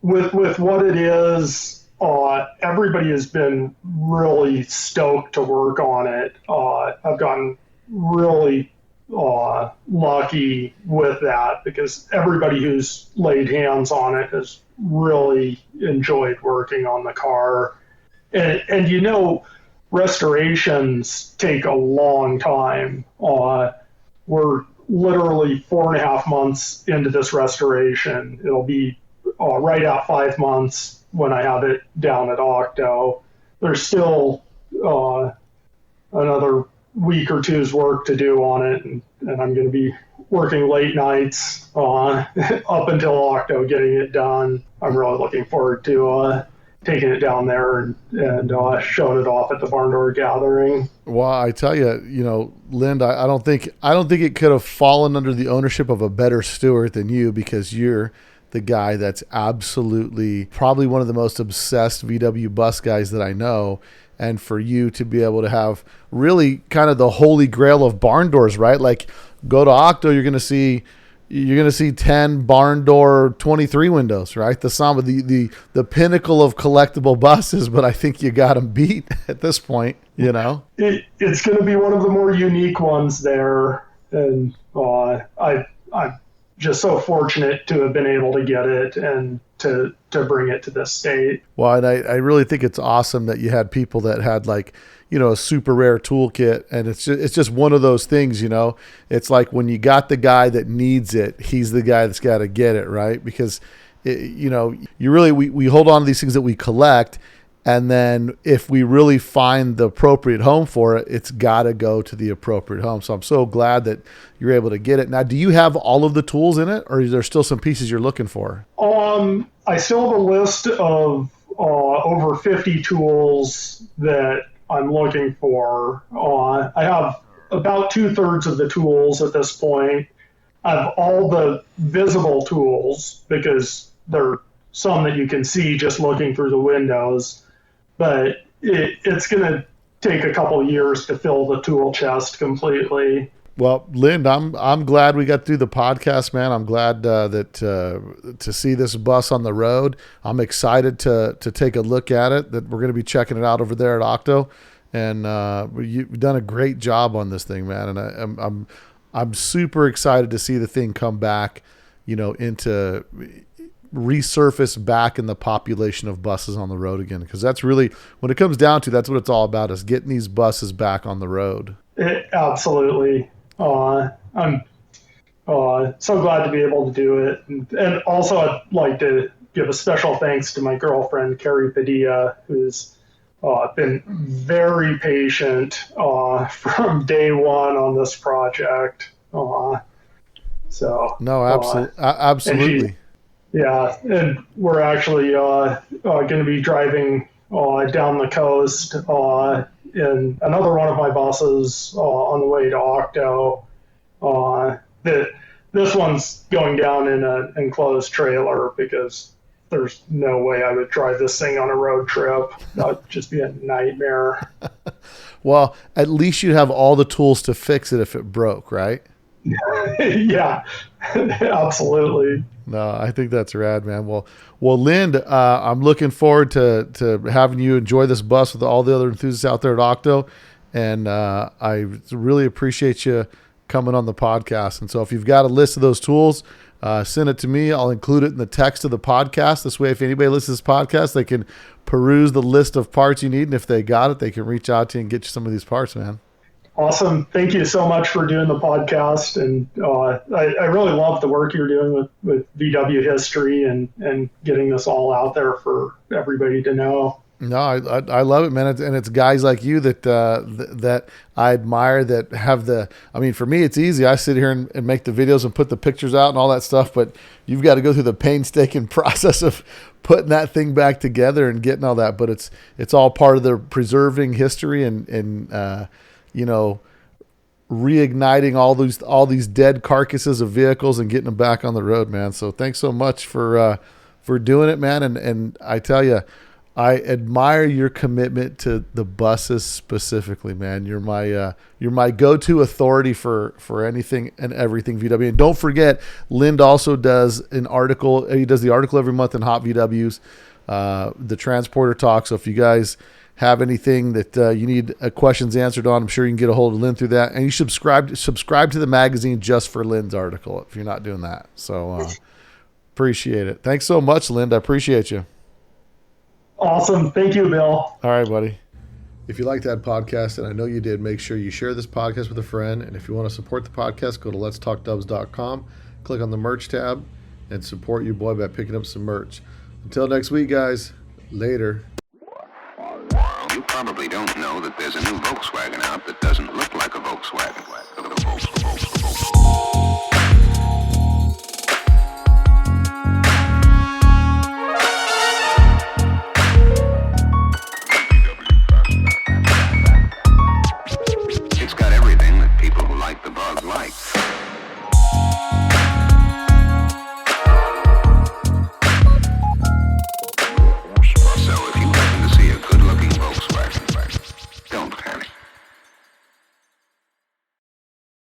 with what it is, everybody has been really stoked to work on it. I've gotten really lucky with that because everybody who's laid hands on it has really enjoyed working on the car. And restorations take a long time. We're literally 4.5 months into this restoration. It'll be right at 5 months when I have it down at Octo. There's still another week or two's work to do on it, and I'm going to be working late nights up until Octo getting it done. I'm really looking forward to taking it down there and showing it off at the Barn Door Gathering. Well, I tell you, Lind, I don't think it could have fallen under the ownership of a better steward than you, because you're the guy that's absolutely probably one of the most obsessed VW bus guys that I know. And for you to be able to have really kind of the holy grail of barn doors, right? Like, go to Octo, you're going to see 10 barn door 23 windows, right? The pinnacle of collectible buses, but I think you got them beat at this point, It's going to be one of the more unique ones there. And I'm just so fortunate to have been able to get it and to bring it to this state. Well, and I really think it's awesome that you had people that had a super rare toolkit, and it's just one of those things, it's like when you got the guy that needs it, he's the guy that's got to get it, right? Because we hold on to these things that we collect, and then if we really find the appropriate home for it, it's got to go to the appropriate home. So I'm so glad that you're able to get it. Now, do you have all of the tools in it, or is there still some pieces you're looking for? I still have a list of over 50 tools that I'm looking for. I have about 2/3 of the tools at this point. I have all the visible tools because there are some that you can see just looking through the windows, but it's going to take a couple of years to fill the tool chest completely. Well, Lind, I'm glad we got through the podcast, man. I'm glad that to see this bus on the road. I'm excited to take a look at it. That we're going to be checking it out over there at Octo, and you've done a great job on this thing, man. And I'm super excited to see the thing come back, into resurface back in the population of buses on the road again. Because that's really, when it comes down to, that's what it's all about, is getting these buses back on the road. Absolutely. I'm so glad to be able to do it. And also I'd like to give a special thanks to my girlfriend, Carrie Padilla, who's been very patient from day one on this project. No, absolutely. And we're actually going to be driving down the coast in another one of my buses on the way to Octo. This one's going down in an enclosed trailer because there's no way I would drive this thing on a road trip. That would just be a nightmare. Well, at least you have all the tools to fix it if it broke, right? Yeah, absolutely. No, I think that's rad, man. Well, Lind, I'm looking forward to having you enjoy this bus with all the other enthusiasts out there at Octo, and I really appreciate you coming on the podcast. And so, if you've got a list of those tools, send it to me. I'll include it in the text of the podcast. This way, if anybody listens to this podcast, they can peruse the list of parts you need. And if they got it, they can reach out to you and get you some of these parts, man. Awesome. Thank you so much for doing the podcast. And I really love the work you're doing with VW history and getting this all out there for everybody to know. No, I love it, man. And it's guys like you that I admire, that have for me, it's easy. I sit here and make the videos and put the pictures out and all that stuff, but you've got to go through the painstaking process of putting that thing back together and getting all that. But it's all part of the preserving history and reigniting all these dead carcasses of vehicles and getting them back on the road, man. So thanks so much for doing it, man. And I tell you, I admire your commitment to the buses specifically, man. You're my go-to authority for anything and everything VW. And don't forget, Lind also does an article. He does the article every month in Hot VWs, the Transporter Talk. So if you guys have anything that you need questions answered on, I'm sure you can get a hold of Lind through that. And you subscribe to the magazine just for Lind's article if you're not doing that. So appreciate it. Thanks so much, Lind. I appreciate you. Awesome. Thank you, Bill. All right, buddy. If you like that podcast, and I know you did, make sure you share this podcast with a friend. And if you want to support the podcast, go to letstalkdubs.com, click on the merch tab, and support your boy by picking up some merch. Until next week, guys. Later. You probably don't know that there's a new Volkswagen out that doesn't look like a Volkswagen.